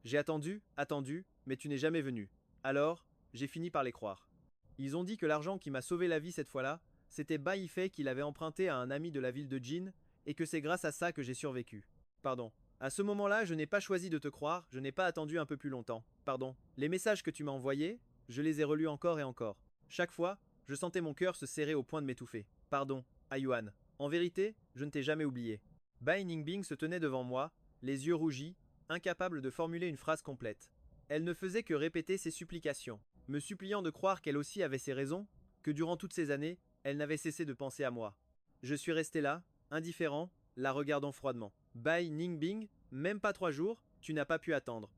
J'ai attendu, mais tu n'es jamais venu. Alors, j'ai fini par les croire. Ils ont dit que l'argent qui m'a sauvé la vie cette fois-là, c'était Bai Yifei qui l'avait emprunté à un ami de la ville de Jin, et que c'est grâce à ça que j'ai survécu. Pardon. À ce moment-là, je n'ai pas choisi de te croire, je n'ai pas attendu un peu plus longtemps. Pardon. Les messages que tu m'as envoyés, je les ai relus encore et encore. Chaque fois, je sentais mon cœur se serrer au point de m'étouffer. Pardon, Yuan. En vérité, je ne t'ai jamais oublié. Bai Ningbing se tenait devant moi, les yeux rougis, incapable de formuler une phrase complète. Elle ne faisait que répéter ses supplications, me suppliant de croire qu'elle aussi avait ses raisons, que durant toutes ces années, elle n'avait cessé de penser à moi. Je suis resté là, indifférent, la regardant froidement. Bai Ningbing, même pas 3 jours, tu n'as pas pu attendre.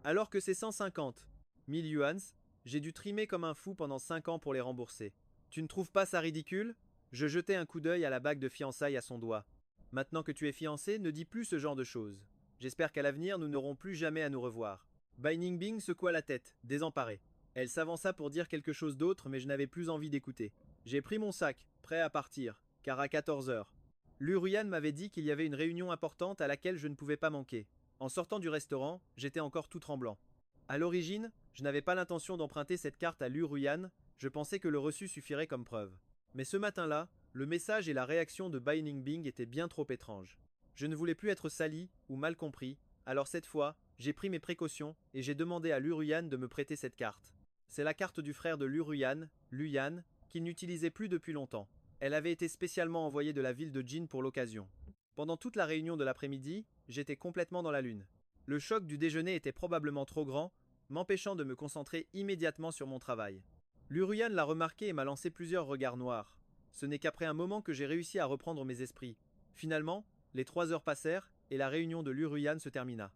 Alors que c'est 150 000 yuans, j'ai dû trimer comme un fou pendant 5 ans pour les rembourser. Tu ne trouves pas ça ridicule? Je jetai un coup d'œil à la bague de fiançailles à son doigt. Maintenant que tu es fiancé, ne dis plus ce genre de choses. J'espère qu'à l'avenir, nous n'aurons plus jamais à nous revoir. Bai Ningbing secoua la tête, désemparée. Elle s'avança pour dire quelque chose d'autre, mais je n'avais plus envie d'écouter. J'ai pris mon sac, prêt à partir, car à 14 heures. Luruyan m'avait dit qu'il y avait une réunion importante à laquelle je ne pouvais pas manquer. En sortant du restaurant, j'étais encore tout tremblant. À l'origine, je n'avais pas l'intention d'emprunter cette carte à Luruyan, je pensais que le reçu suffirait comme preuve. Mais ce matin-là, le message et la réaction de Bai Ningbing étaient bien trop étranges. Je ne voulais plus être sali ou mal compris, alors cette fois, j'ai pris mes précautions et j'ai demandé à Luruyan de me prêter cette carte. C'est la carte du frère de Luruyan, Luyan, qu'il n'utilisait plus depuis longtemps. Elle avait été spécialement envoyée de la ville de Jin pour l'occasion. Pendant toute la réunion de l'après-midi, j'étais complètement dans la lune. Le choc du déjeuner était probablement trop grand, m'empêchant de me concentrer immédiatement sur mon travail. Luruyan l'a remarqué et m'a lancé plusieurs regards noirs. Ce n'est qu'après un moment que j'ai réussi à reprendre mes esprits. Finalement, les 3 heures passèrent et la réunion de Luruyan se termina.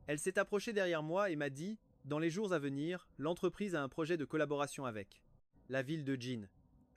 Elle s'est approchée derrière moi et m'a dit « Dans les jours à venir, l'entreprise a un projet de collaboration avec la ville de Jin.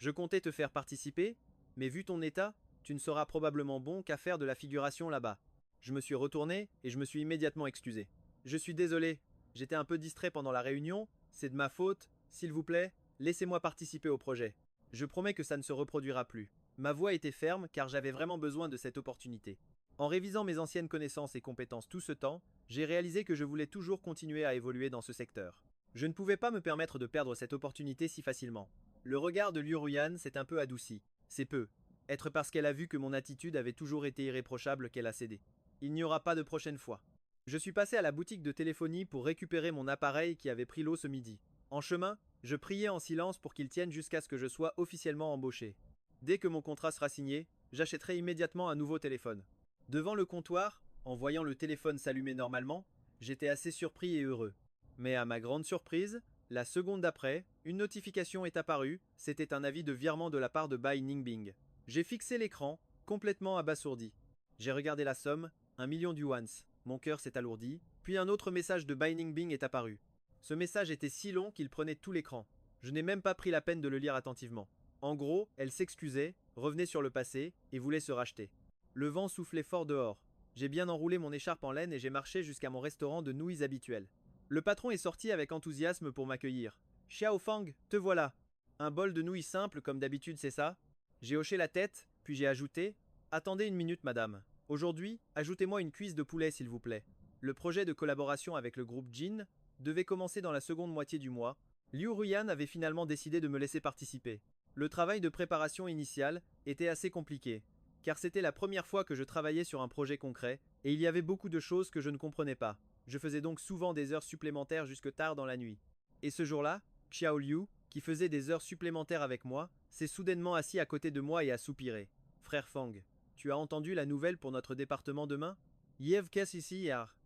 Je comptais te faire participer, mais vu ton état, tu ne seras probablement bon qu'à faire de la figuration là-bas. Je me suis retourné et je me suis immédiatement excusé. Je suis désolé, j'étais un peu distrait pendant la réunion, c'est de ma faute, s'il vous plaît, laissez-moi participer au projet. Je promets que ça ne se reproduira plus. Ma voix était ferme car j'avais vraiment besoin de cette opportunité. En révisant mes anciennes connaissances et compétences tout ce temps, j'ai réalisé que je voulais toujours continuer à évoluer dans ce secteur. Je ne pouvais pas me permettre de perdre cette opportunité si facilement. Le regard de Liu Ruyan s'est un peu adouci. C'est peu. Être parce qu'elle a vu que mon attitude avait toujours été irréprochable qu'elle a cédé. Il n'y aura pas de prochaine fois. Je suis passé à la boutique de téléphonie pour récupérer mon appareil qui avait pris l'eau ce midi. En chemin, je priais en silence pour qu'il tienne jusqu'à ce que je sois officiellement embauché. Dès que mon contrat sera signé, j'achèterai immédiatement un nouveau téléphone. Devant le comptoir, en voyant le téléphone s'allumer normalement, j'étais assez surpris et heureux. Mais à ma grande surprise, la seconde d'après, une notification est apparue, c'était un avis de virement de la part de Bai Ningbing. J'ai fixé l'écran, complètement abasourdi. J'ai regardé la somme, 1 million d'yuans. Mon cœur s'est alourdi, puis un autre message de Bai Ningbing est apparu. Ce message était si long qu'il prenait tout l'écran. Je n'ai même pas pris la peine de le lire attentivement. En gros, elle s'excusait, revenait sur le passé, et voulait se racheter. Le vent soufflait fort dehors. J'ai bien enroulé mon écharpe en laine et j'ai marché jusqu'à mon restaurant de nouilles habituel. Le patron est sorti avec enthousiasme pour m'accueillir. Xiao Fang, te voilà. Un bol de nouilles simple comme d'habitude, c'est ça? J'ai hoché la tête, puis j'ai ajouté: Attendez une minute, madame. Aujourd'hui, ajoutez-moi une cuisse de poulet, s'il vous plaît. Le projet de collaboration avec le groupe Jin devait commencer dans la seconde moitié du mois. Liu Ruyan avait finalement décidé de me laisser participer. Le travail de préparation initiale était assez compliqué, car c'était la première fois que je travaillais sur un projet concret, et il y avait beaucoup de choses que je ne comprenais pas. Je faisais donc souvent des heures supplémentaires jusque tard dans la nuit. Et ce jour-là, Xiao Liu, qui faisait des heures supplémentaires avec moi, s'est soudainement assis à côté de moi et a soupiré. Frère Fang, tu as entendu la nouvelle pour notre département demain? Yev qu'est-ce ici hier?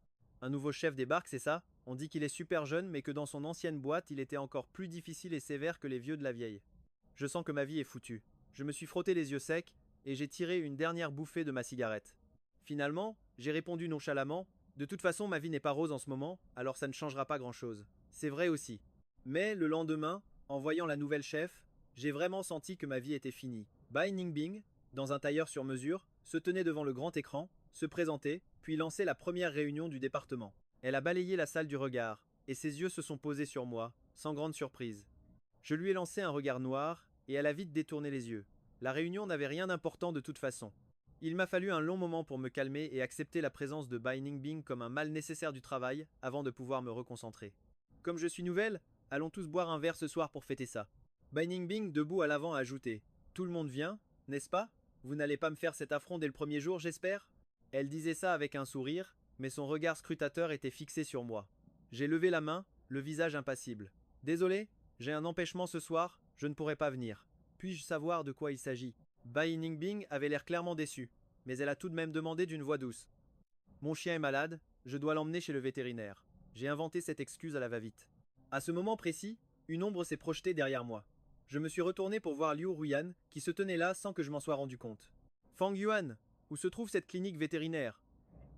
Un nouveau chef débarque, c'est ça? On dit qu'il est super jeune, mais que dans son ancienne boîte, il était encore plus difficile et sévère que les vieux de la vieille. Je sens que ma vie est foutue. Je me suis frotté les yeux secs, et j'ai tiré une dernière bouffée de ma cigarette. Finalement, j'ai répondu nonchalamment: De toute façon, ma vie n'est pas rose en ce moment, alors ça ne changera pas grand-chose. C'est vrai aussi. Mais le lendemain, en voyant la nouvelle chef, j'ai vraiment senti que ma vie était finie. Bai Ningbing, dans un tailleur sur mesure, se tenait devant le grand écran, se présentait, puis lançait la première réunion du département. Elle a balayé la salle du regard, et ses yeux se sont posés sur moi, sans grande surprise. Je lui ai lancé un regard noir, et elle a vite détourné les yeux. La réunion n'avait rien d'important de toute façon. Il m'a fallu un long moment pour me calmer et accepter la présence de Bai Ningbing comme un mal nécessaire du travail avant de pouvoir me reconcentrer. Comme je suis nouvelle, allons tous boire un verre ce soir pour fêter ça. Bai Ningbing, debout à l'avant, a ajouté: Tout le monde vient, n'est-ce pas? Vous n'allez pas me faire cet affront dès le premier jour, j'espère? Elle disait ça avec un sourire, mais son regard scrutateur était fixé sur moi. J'ai levé la main, le visage impassible. Désolé, j'ai un empêchement ce soir, je ne pourrai pas venir. Puis-je savoir de quoi il s'agit? Bai Ningbing avait l'air clairement déçue, mais elle a tout de même demandé d'une voix douce: Mon chien est malade, je dois l'emmener chez le vétérinaire. J'ai inventé cette excuse à la va-vite. À ce moment précis, une ombre s'est projetée derrière moi. Je me suis retourné pour voir Liu Ruyan, qui se tenait là sans que je m'en sois rendu compte. Fang Yuan, où se trouve cette clinique vétérinaire?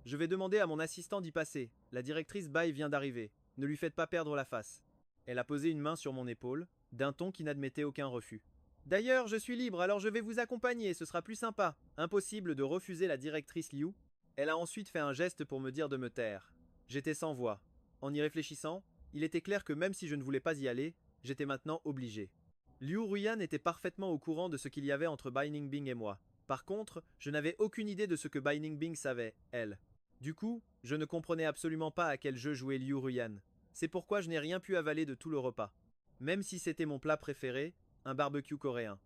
Je vais demander à mon assistant d'y passer. La directrice Bai vient d'arriver. Ne lui faites pas perdre la face. Elle a posé une main sur mon épaule, d'un ton qui n'admettait aucun refus. D'ailleurs, je suis libre, alors je vais vous accompagner, ce sera plus sympa. Impossible de refuser la directrice Liu. Elle a ensuite fait un geste pour me dire de me taire. J'étais sans voix. En y réfléchissant, il était clair que même si je ne voulais pas y aller, j'étais maintenant obligé. Liu Ruyan était parfaitement au courant de ce qu'il y avait entre Bai Ningbing et moi. Par contre, je n'avais aucune idée de ce que Bai Ningbing savait, elle. Du coup, je ne comprenais absolument pas à quel jeu jouait Liu Ruyan. C'est pourquoi je n'ai rien pu avaler de tout le repas. Même si c'était mon plat préféré, un barbecue coréen.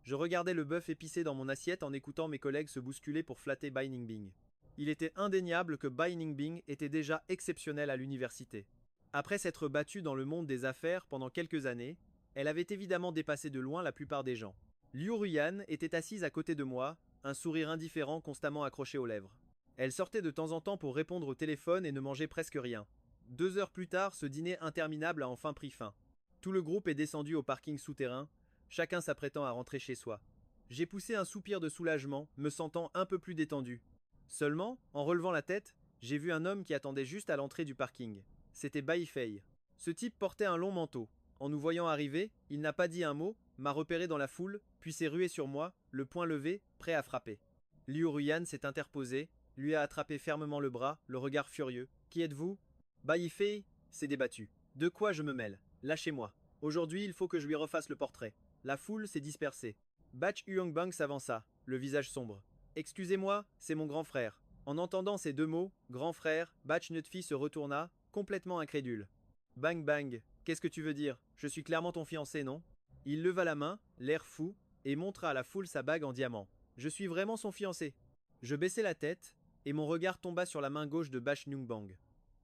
Je regardais le bœuf épicé dans mon assiette en écoutant mes collègues se bousculer pour flatter Bai Ningbing. Il était indéniable que Bai Ningbing était déjà exceptionnel à l'université. Après s'être battue dans le monde des affaires pendant quelques années, elle avait évidemment dépassé de loin la plupart des gens. Liu Ruyan était assise à côté de moi, un sourire indifférent constamment accroché aux lèvres. Elle sortait de temps en temps pour répondre au téléphone et ne mangeait presque rien. 2 heures plus tard, ce dîner interminable a enfin pris fin. Tout le groupe est descendu au parking souterrain, chacun s'apprêtant à rentrer chez soi. J'ai poussé un soupir de soulagement, me sentant un peu plus détendu. Seulement, en relevant la tête, j'ai vu un homme qui attendait juste à l'entrée du parking. C'était Bai Fei. Ce type portait un long manteau. En nous voyant arriver, il n'a pas dit un mot, m'a repéré dans la foule, puis s'est rué sur moi, le poing levé, prêt à frapper. Liu Ruyan s'est interposé, lui a attrapé fermement le bras, le regard furieux. Qui êtes-vous? Bai Yifei s'est débattu. De quoi je me mêle? Lâchez-moi. Aujourd'hui, il faut que je lui refasse le portrait. La foule s'est dispersée. Batch Huangbang s'avança, le visage sombre. Excusez-moi, c'est mon grand frère. En entendant ces deux mots, grand frère, Batch Nutfi se retourna, complètement incrédule. Bang bang, qu'est-ce que tu veux dire? Je suis clairement ton fiancé, non? Il leva la main, l'air fou, et montra à la foule sa bague en diamant. Je suis vraiment son fiancé. Je baissai la tête, et mon regard tomba sur la main gauche de Batch Nyungbang.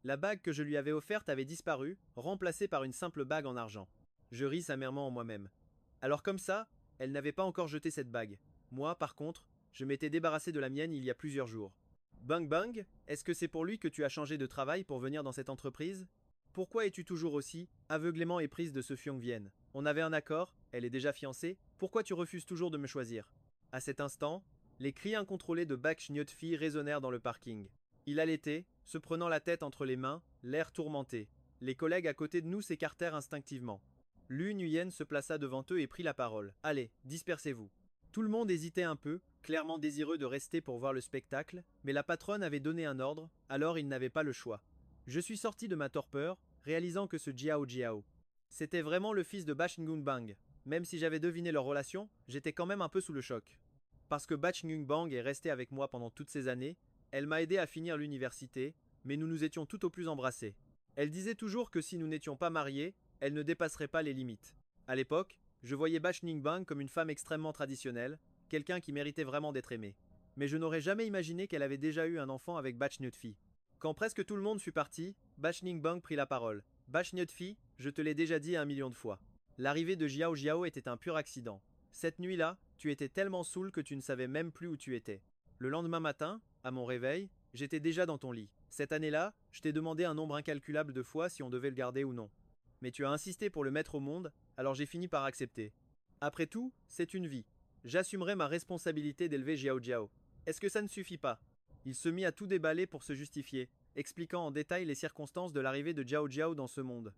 La bague que je lui avais offerte avait disparu, remplacée par une simple bague en argent. Je ris amèrement en moi-même. Alors comme ça, elle n'avait pas encore jeté cette bague. Moi, par contre, je m'étais débarrassé de la mienne il y a plusieurs jours. Bang bang, est-ce que c'est pour lui que tu as changé de travail pour venir dans cette entreprise? Pourquoi es-tu toujours aussi aveuglément éprise de ce Fyong-Vien? On avait un accord, elle est déjà fiancée, pourquoi tu refuses toujours de me choisir? À cet instant, les cris incontrôlés de Bak Nyotfi résonnèrent dans le parking. Il allaitait, se prenant la tête entre les mains, l'air tourmenté. Les collègues à côté de nous s'écartèrent instinctivement. Lu Nguyen se plaça devant eux et prit la parole. Allez, dispersez-vous. Tout le monde hésitait un peu, clairement désireux de rester pour voir le spectacle, mais la patronne avait donné un ordre, alors ils n'avaient pas le choix. Je suis sorti de ma torpeur, réalisant que ce Jiao Jiao, c'était vraiment le fils de Batch Bang. Même si j'avais deviné leur relation, j'étais quand même un peu sous le choc. Parce que Batch Bang est resté avec moi pendant toutes ces années, elle m'a aidé à finir l'université, mais nous nous étions tout au plus embrassés. Elle disait toujours que si nous n'étions pas mariés, elle ne dépasserait pas les limites. À l'époque, je voyais Batch Bang comme une femme extrêmement traditionnelle, quelqu'un qui méritait vraiment d'être aimé. Mais je n'aurais jamais imaginé qu'elle avait déjà eu un enfant avec Batch Nyotfi. Quand presque tout le monde fut parti, Batch Bang prit la parole. Batch Nyotfi, je te l'ai déjà dit 1 million de fois. L'arrivée de Jiao Jiao était un pur accident. Cette nuit-là, tu étais tellement saoul que tu ne savais même plus où tu étais. Le lendemain matin, à mon réveil, j'étais déjà dans ton lit. Cette année-là, je t'ai demandé un nombre incalculable de fois si on devait le garder ou non. Mais tu as insisté pour le mettre au monde, alors j'ai fini par accepter. Après tout, c'est une vie. J'assumerai ma responsabilité d'élever Jiao Jiao. Est-ce que ça ne suffit pas? Il se mit à tout déballer pour se justifier, expliquant en détail les circonstances de l'arrivée de Jiao Jiao dans ce monde.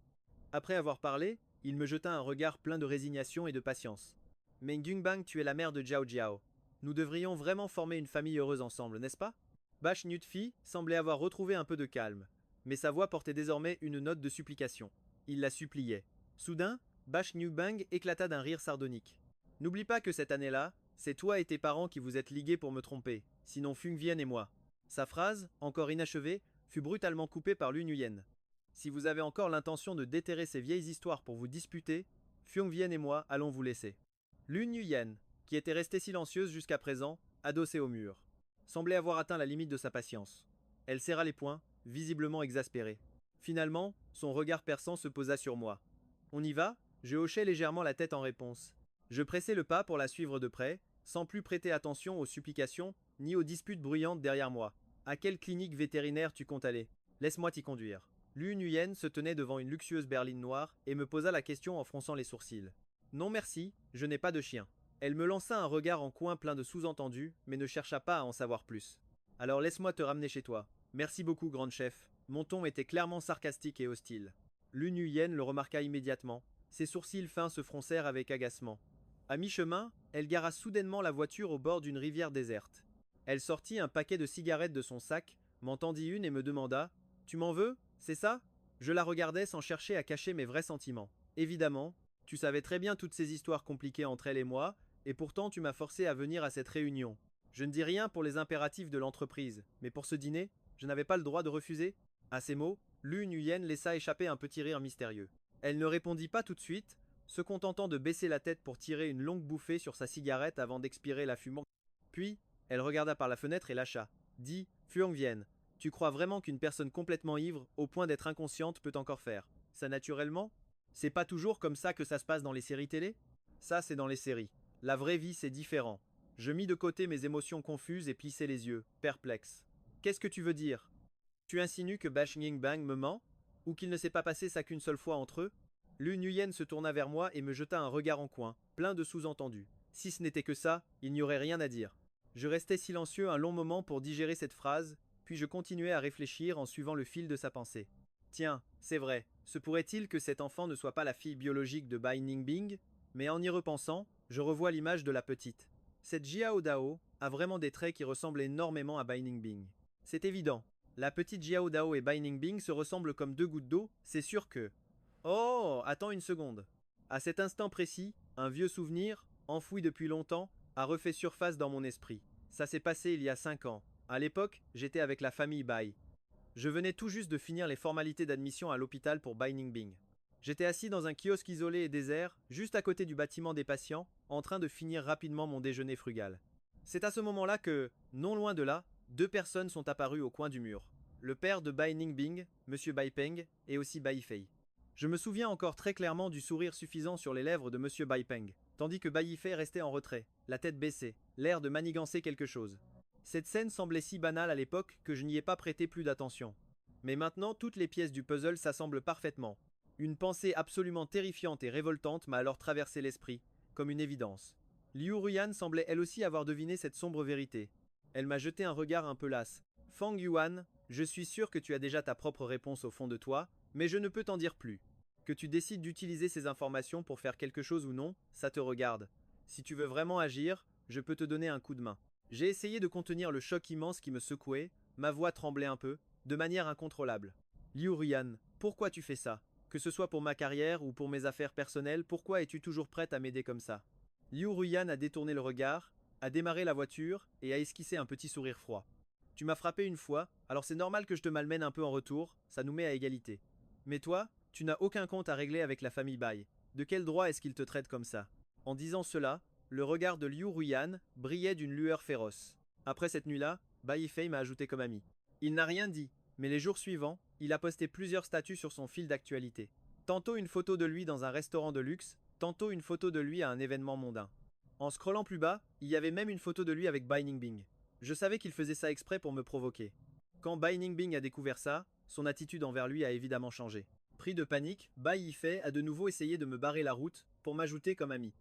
Après avoir parlé, il me jeta un regard plein de résignation et de patience. Mais Ngungbang, tu es la mère de Jiao Jiao. Nous devrions vraiment former une famille heureuse ensemble, n'est-ce pas? Bash Nyutfi semblait avoir retrouvé un peu de calme, mais sa voix portait désormais une note de supplication. Il la suppliait. Soudain, Bash Ngungbang éclata d'un rire sardonique. N'oublie pas que cette année-là, c'est toi et tes parents qui vous êtes ligués pour me tromper, sinon Fung-Vien et moi. Sa phrase, encore inachevée, fut brutalement coupée par Lu Nguyen. Si vous avez encore l'intention de déterrer ces vieilles histoires pour vous disputer, Fung-Vien et moi allons vous laisser. Lu Nguyen, qui était restée silencieuse jusqu'à présent, adossée au mur, semblait avoir atteint la limite de sa patience. Elle serra les poings, visiblement exaspérée. Finalement, son regard perçant se posa sur moi. On y va? Je hochai légèrement la tête en réponse. Je pressai le pas pour la suivre de près, sans plus prêter attention aux supplications ni aux disputes bruyantes derrière moi. À quelle clinique vétérinaire tu comptes aller? Laisse-moi t'y conduire. Lu Nguyen se tenait devant une luxueuse berline noire et me posa la question en fronçant les sourcils. Non merci, je n'ai pas de chien. Elle me lança un regard en coin plein de sous-entendus, mais ne chercha pas à en savoir plus. Alors laisse-moi te ramener chez toi. Merci beaucoup, grande chef. Mon ton était clairement sarcastique et hostile. Lu Nguyen le remarqua immédiatement. Ses sourcils fins se froncèrent avec agacement. À mi-chemin, elle gara soudainement la voiture au bord d'une rivière déserte. Elle sortit un paquet de cigarettes de son sac, m'en tendit une et me demanda « Tu m'en veux? C'est ça ?» Je la regardais sans chercher à cacher mes vrais sentiments. Évidemment, tu savais très bien toutes ces histoires compliquées entre elle et moi, et pourtant tu m'as forcé à venir à cette réunion. Je ne dis rien pour les impératifs de l'entreprise, mais pour ce dîner, je n'avais pas le droit de refuser. À ces mots, Lu Nguyen laissa échapper un petit rire mystérieux. Elle ne répondit pas tout de suite, se contentant de baisser la tête pour tirer une longue bouffée sur sa cigarette avant d'expirer la fumée. Puis, elle regarda par la fenêtre et lâcha. Dis, Fuyong-Vien, tu crois vraiment qu'une personne complètement ivre, au point d'être inconsciente, peut encore faire ça naturellement? C'est pas toujours comme ça que ça se passe dans les séries télé? Ça, c'est dans les séries. La vraie vie, c'est différent. Je mis de côté mes émotions confuses et plissai les yeux, perplexe. Qu'est-ce que tu veux dire? Tu insinues que Bash Bang me ment? Ou qu'il ne s'est pas passé ça qu'une seule fois entre eux? Lu Nguyen se tourna vers moi et me jeta un regard en coin, plein de sous-entendus. Si ce n'était que ça, il n'y aurait rien à dire. Je restai silencieux un long moment pour digérer cette phrase, puis je continuai à réfléchir en suivant le fil de sa pensée. Tiens, c'est vrai, se pourrait-il que cet enfant ne soit pas la fille biologique de Bai Ningbing? Mais en y repensant, je revois l'image de la petite. Cette Jiao Dao a vraiment des traits qui ressemblent énormément à Bai Ningbing. C'est évident. La petite Jiao Dao et Bai Ningbing se ressemblent comme deux gouttes d'eau, c'est sûr que... Oh, attends une seconde. À cet instant précis, un vieux souvenir, enfoui depuis longtemps, a refait surface dans mon esprit. Ça s'est passé il y a 5 ans. À l'époque, j'étais avec la famille Bai. Je venais tout juste de finir les formalités d'admission à l'hôpital pour Bai Ningbing. J'étais assis dans un kiosque isolé et désert, juste à côté du bâtiment des patients, en train de finir rapidement mon déjeuner frugal. C'est à ce moment-là que, non loin de là, deux personnes sont apparues au coin du mur. Le père de Bai Ningbing, Monsieur Bai Peng, et aussi Bai Fei. Je me souviens encore très clairement du sourire suffisant sur les lèvres de Monsieur Bai Peng, tandis que Bai Fei restait en retrait, la tête baissée, l'air de manigancer quelque chose. Cette scène semblait si banale à l'époque que je n'y ai pas prêté plus d'attention. Mais maintenant, toutes les pièces du puzzle s'assemblent parfaitement. Une pensée absolument terrifiante et révoltante m'a alors traversé l'esprit, comme une évidence. Liu Ruyan semblait elle aussi avoir deviné cette sombre vérité. Elle m'a jeté un regard un peu las. Fang Yuan, je suis sûr que tu as déjà ta propre réponse au fond de toi, mais je ne peux t'en dire plus. Que tu décides d'utiliser ces informations pour faire quelque chose ou non, ça te regarde. Si tu veux vraiment agir, je peux te donner un coup de main. J'ai essayé de contenir le choc immense qui me secouait, ma voix tremblait un peu, de manière incontrôlable. Liu Ruyan, pourquoi tu fais ça? Que ce soit pour ma carrière ou pour mes affaires personnelles, pourquoi es-tu toujours prête à m'aider comme ça? Liu Ruyan a détourné le regard, a démarré la voiture et a esquissé un petit sourire froid. Tu m'as frappé une fois, alors c'est normal que je te malmène un peu en retour, ça nous met à égalité. Mais toi, tu n'as aucun compte à régler avec la famille Bai. De quel droit est-ce qu'ils te traitent comme ça? En disant cela, le regard de Liu Ruyan brillait d'une lueur féroce. Après cette nuit-là, Bai Fei m'a ajouté comme ami. Il n'a rien dit, mais les jours suivants, il a posté plusieurs statuts sur son fil d'actualité. Tantôt une photo de lui dans un restaurant de luxe, tantôt une photo de lui à un événement mondain. En scrollant plus bas, il y avait même une photo de lui avec Bai Ningbing. Je savais qu'il faisait ça exprès pour me provoquer. Quand Bai Ningbing a découvert ça, son attitude envers lui a évidemment changé. Pris de panique, Bai Yifei a de nouveau essayé de me barrer la route pour m'ajouter comme ami.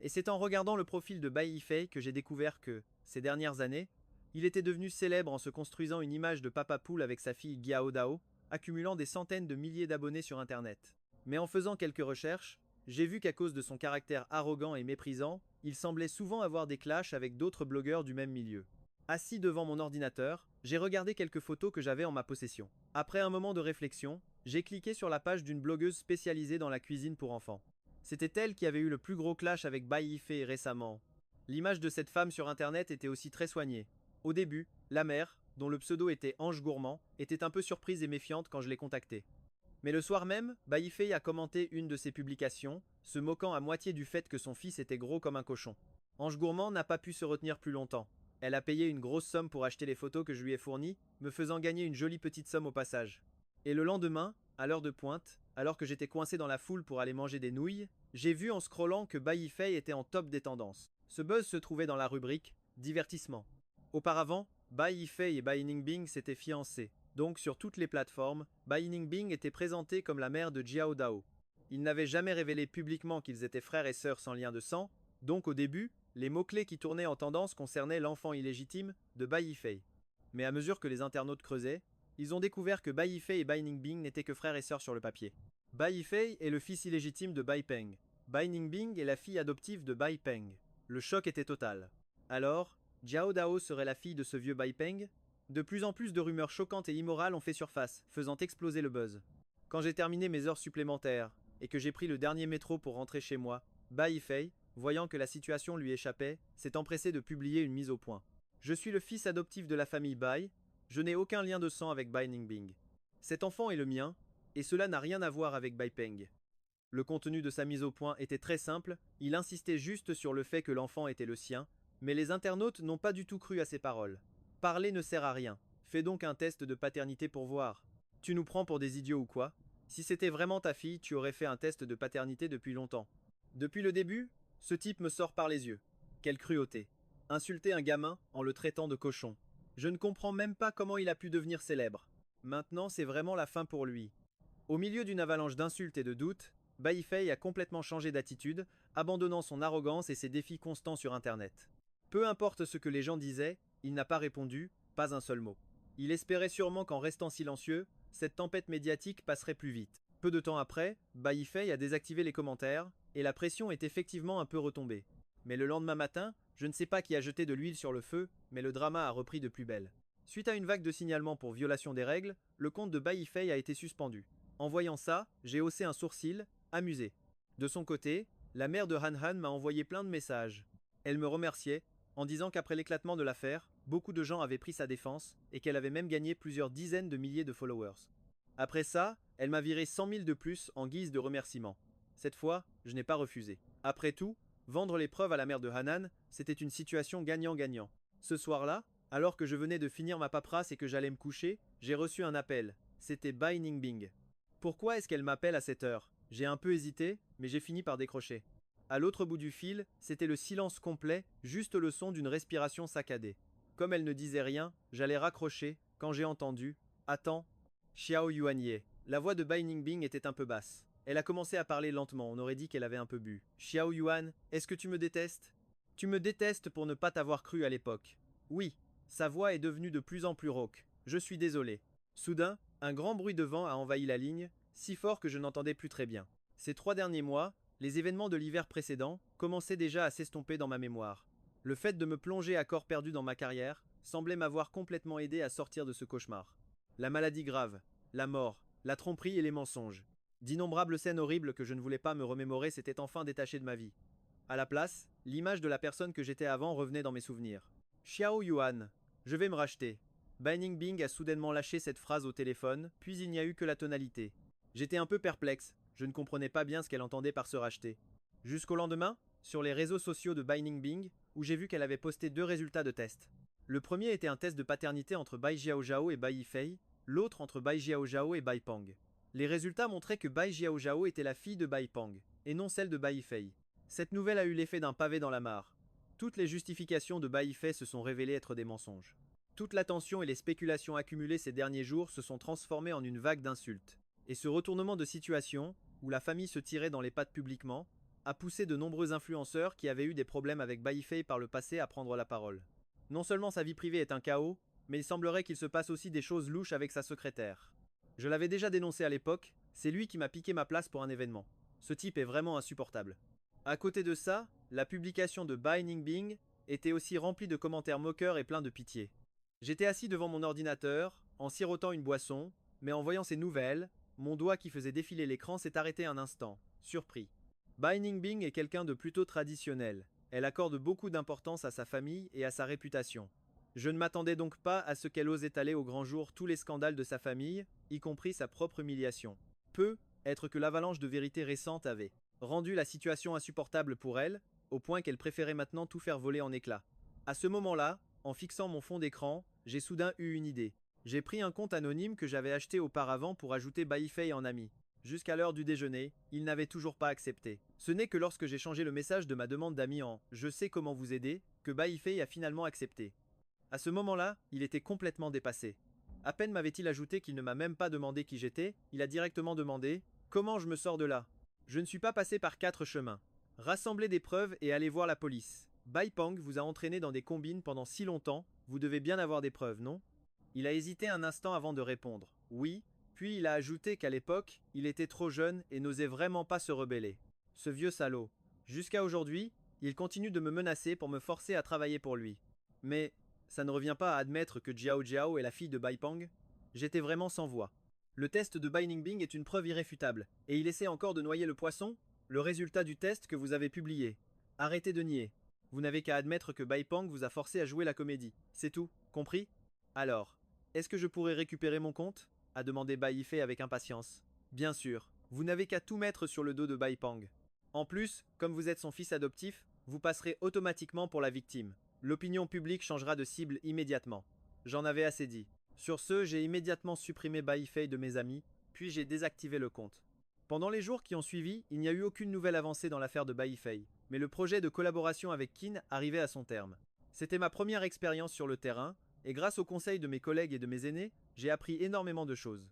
Et c'est en regardant le profil de Bai Yifei que j'ai découvert que, ces dernières années, il était devenu célèbre en se construisant une image de papa poule avec sa fille Giao Dao, accumulant des centaines de milliers d'abonnés sur internet. Mais en faisant quelques recherches, j'ai vu qu'à cause de son caractère arrogant et méprisant, il semblait souvent avoir des clashs avec d'autres blogueurs du même milieu. Assis devant mon ordinateur, j'ai regardé quelques photos que j'avais en ma possession. Après un moment de réflexion, j'ai cliqué sur la page d'une blogueuse spécialisée dans la cuisine pour enfants. C'était elle qui avait eu le plus gros clash avec Bai Yifei récemment. L'image de cette femme sur internet était aussi très soignée. Au début, la mère, dont le pseudo était Ange Gourmand, était un peu surprise et méfiante quand je l'ai contactée. Mais le soir même, Bai Yifei a commenté une de ses publications, se moquant à moitié du fait que son fils était gros comme un cochon. Ange Gourmand n'a pas pu se retenir plus longtemps. Elle a payé une grosse somme pour acheter les photos que je lui ai fournies, me faisant gagner une jolie petite somme au passage. Et le lendemain, à l'heure de pointe, alors que j'étais coincé dans la foule pour aller manger des nouilles, j'ai vu en scrollant que Bai Yifei était en top des tendances. Ce buzz se trouvait dans la rubrique divertissement. Auparavant, Bai Yifei et Bai Ningbing s'étaient fiancés. Donc sur toutes les plateformes, Bai Ningbing était présenté comme la mère de Giao Dao. Ils n'avaient jamais révélé publiquement qu'ils étaient frères et sœurs sans lien de sang, donc au début, les mots-clés qui tournaient en tendance concernaient l'enfant illégitime de Bai Yifei. Mais à mesure que les internautes creusaient, ils ont découvert que Bai Yifei et Bai Ningbing n'étaient que frères et sœurs sur le papier. Bai Yifei est le fils illégitime de Bai Peng. Bai Ningbing est la fille adoptive de Bai Peng. Le choc était total. Alors, Giao Dao serait la fille de ce vieux Bai Peng? De plus en plus de rumeurs choquantes et immorales ont fait surface, faisant exploser le buzz. Quand j'ai terminé mes heures supplémentaires et que j'ai pris le dernier métro pour rentrer chez moi, Bai Yifei, voyant que la situation lui échappait, s'est empressé de publier une mise au point. Je suis le fils adoptif de la famille Bai, je n'ai aucun lien de sang avec Bai Ningbing. Cet enfant est le mien, et cela n'a rien à voir avec Bai Peng. Le contenu de sa mise au point était très simple, il insistait juste sur le fait que l'enfant était le sien, mais les internautes n'ont pas du tout cru à ses paroles. Parler ne sert à rien, fais donc un test de paternité pour voir. Tu nous prends pour des idiots ou quoi? Si c'était vraiment ta fille, tu aurais fait un test de paternité depuis longtemps. Depuis le début, ce type me sort par les yeux. Quelle cruauté. Insulter un gamin en le traitant de cochon. Je ne comprends même pas comment il a pu devenir célèbre. Maintenant, c'est vraiment la fin pour lui. Au milieu d'une avalanche d'insultes et de doutes, Bai Yifei a complètement changé d'attitude, abandonnant son arrogance et ses défis constants sur Internet. Peu importe ce que les gens disaient, il n'a pas répondu, pas un seul mot. Il espérait sûrement qu'en restant silencieux, cette tempête médiatique passerait plus vite. Peu de temps après, Bai Yifei a désactivé les commentaires, et la pression est effectivement un peu retombée. Mais le lendemain matin, je ne sais pas qui a jeté de l'huile sur le feu, mais le drama a repris de plus belle. Suite à une vague de signalements pour violation des règles, le compte de Bai Yifei a été suspendu. En voyant ça, j'ai haussé un sourcil, amusé. De son côté, la mère de Han Han m'a envoyé plein de messages. Elle me remerciait, en disant qu'après l'éclatement de l'affaire, beaucoup de gens avaient pris sa défense et qu'elle avait même gagné plusieurs dizaines de milliers de followers. Après ça, elle m'a viré 100 000 de plus en guise de remerciement. Cette fois, je n'ai pas refusé. Après tout, vendre les preuves à la mère de Hanan, c'était une situation gagnant-gagnant. Ce soir-là, alors que je venais de finir ma paperasse et que j'allais me coucher, j'ai reçu un appel. C'était Bai Ningbing. Pourquoi est-ce qu'elle m'appelle à cette heure? J'ai un peu hésité, mais j'ai fini par décrocher. À l'autre bout du fil, c'était le silence complet, juste le son d'une respiration saccadée. Comme elle ne disait rien, j'allais raccrocher quand j'ai entendu « Attends ». Xiao Yuanye. La voix de Bai Ningbing était un peu basse. Elle a commencé à parler lentement, on aurait dit qu'elle avait un peu bu. Xiao Yuan, est-ce que tu me détestes? Tu me détestes pour ne pas t'avoir cru à l'époque. Oui. Sa voix est devenue de plus en plus rauque. Je suis désolé. Soudain, un grand bruit de vent a envahi la ligne, si fort que je n'entendais plus très bien. Ces 3 derniers mois, les événements de l'hiver précédent commençaient déjà à s'estomper dans ma mémoire. Le fait de me plonger à corps perdu dans ma carrière semblait m'avoir complètement aidé à sortir de ce cauchemar. La maladie grave, la mort, la tromperie et les mensonges. D'innombrables scènes horribles que je ne voulais pas me remémorer s'étaient enfin détachées de ma vie. À la place, l'image de la personne que j'étais avant revenait dans mes souvenirs. Xiao Yuan, je vais me racheter. Bai Ningbing a soudainement lâché cette phrase au téléphone, puis il n'y a eu que la tonalité. J'étais un peu perplexe, je ne comprenais pas bien ce qu'elle entendait par se racheter. Jusqu'au lendemain, sur les réseaux sociaux de Bai Ningbing, où j'ai vu qu'elle avait posté 2 résultats de test. Le premier était un test de paternité entre Bai Jiaozhao et Bai Yifei, l'autre entre Bai Jiaozhao et Bai Pang. Les résultats montraient que Bai Jiaozhao était la fille de Bai Pang, et non celle de Bai Yifei. Cette nouvelle a eu l'effet d'un pavé dans la mare. Toutes les justifications de Bai Yifei se sont révélées être des mensonges. Toute l'attention et les spéculations accumulées ces derniers jours se sont transformées en une vague d'insultes. Et ce retournement de situation, où la famille se tirait dans les pattes publiquement, a poussé de nombreux influenceurs qui avaient eu des problèmes avec Bai Yifei par le passé à prendre la parole. Non seulement sa vie privée est un chaos, mais il semblerait qu'il se passe aussi des choses louches avec sa secrétaire. Je l'avais déjà dénoncé à l'époque, c'est lui qui m'a piqué ma place pour un événement. Ce type est vraiment insupportable. À côté de ça, la publication de Bai Ningbing était aussi remplie de commentaires moqueurs et pleins de pitié. J'étais assis devant mon ordinateur, en sirotant une boisson, mais en voyant ces nouvelles, mon doigt qui faisait défiler l'écran s'est arrêté un instant, surpris. Bai Ningbing est quelqu'un de plutôt traditionnel. Elle accorde beaucoup d'importance à sa famille et à sa réputation. Je ne m'attendais donc pas à ce qu'elle ose étaler au grand jour tous les scandales de sa famille, y compris sa propre humiliation. Peu être que l'avalanche de vérités récentes avait rendu la situation insupportable pour elle, au point qu'elle préférait maintenant tout faire voler en éclats. À ce moment-là, en fixant mon fond d'écran, j'ai soudain eu une idée. J'ai pris un compte anonyme que j'avais acheté auparavant pour ajouter Bai Yifei en ami. Jusqu'à l'heure du déjeuner, il n'avait toujours pas accepté. Ce n'est que lorsque j'ai changé le message de ma demande d'ami en « Je sais comment vous aider » que Bai Yifei a finalement accepté. À ce moment-là, il était complètement dépassé. À peine m'avait-il ajouté qu'il ne m'a même pas demandé qui j'étais, il a directement demandé « Comment je me sors de là ?» Je ne suis pas passé par 4 chemins. Rassemblez des preuves et allez voir la police. Bai Pang vous a entraîné dans des combines pendant si longtemps, vous devez bien avoir des preuves, non? Il a hésité un instant avant de répondre « Oui », puis il a ajouté qu'à l'époque, il était trop jeune et n'osait vraiment pas se rebeller. Ce vieux salaud. Jusqu'à aujourd'hui, il continue de me menacer pour me forcer à travailler pour lui. Mais ça ne revient pas à admettre que Jiao Jiao est la fille de Bai Pang? J'étais vraiment sans voix. Le test de Bai Ningbing est une preuve irréfutable, et il essaie encore de noyer le poisson? Le résultat du test que vous avez publié. Arrêtez de nier. Vous n'avez qu'à admettre que Bai Pang vous a forcé à jouer la comédie. C'est tout, compris? Alors, est-ce que je pourrais récupérer mon compte? A demandé Bai Yifei avec impatience. Bien sûr, vous n'avez qu'à tout mettre sur le dos de Bai Pang. En plus, comme vous êtes son fils adoptif, vous passerez automatiquement pour la victime. L'opinion publique changera de cible immédiatement. J'en avais assez dit. Sur ce, j'ai immédiatement supprimé Bai Yifei de mes amis, puis j'ai désactivé le compte. Pendant les jours qui ont suivi, il n'y a eu aucune nouvelle avancée dans l'affaire de Bai Yifei, mais le projet de collaboration avec Qin arrivait à son terme. C'était ma première expérience sur le terrain, et grâce aux conseils de mes collègues et de mes aînés, j'ai appris énormément de choses.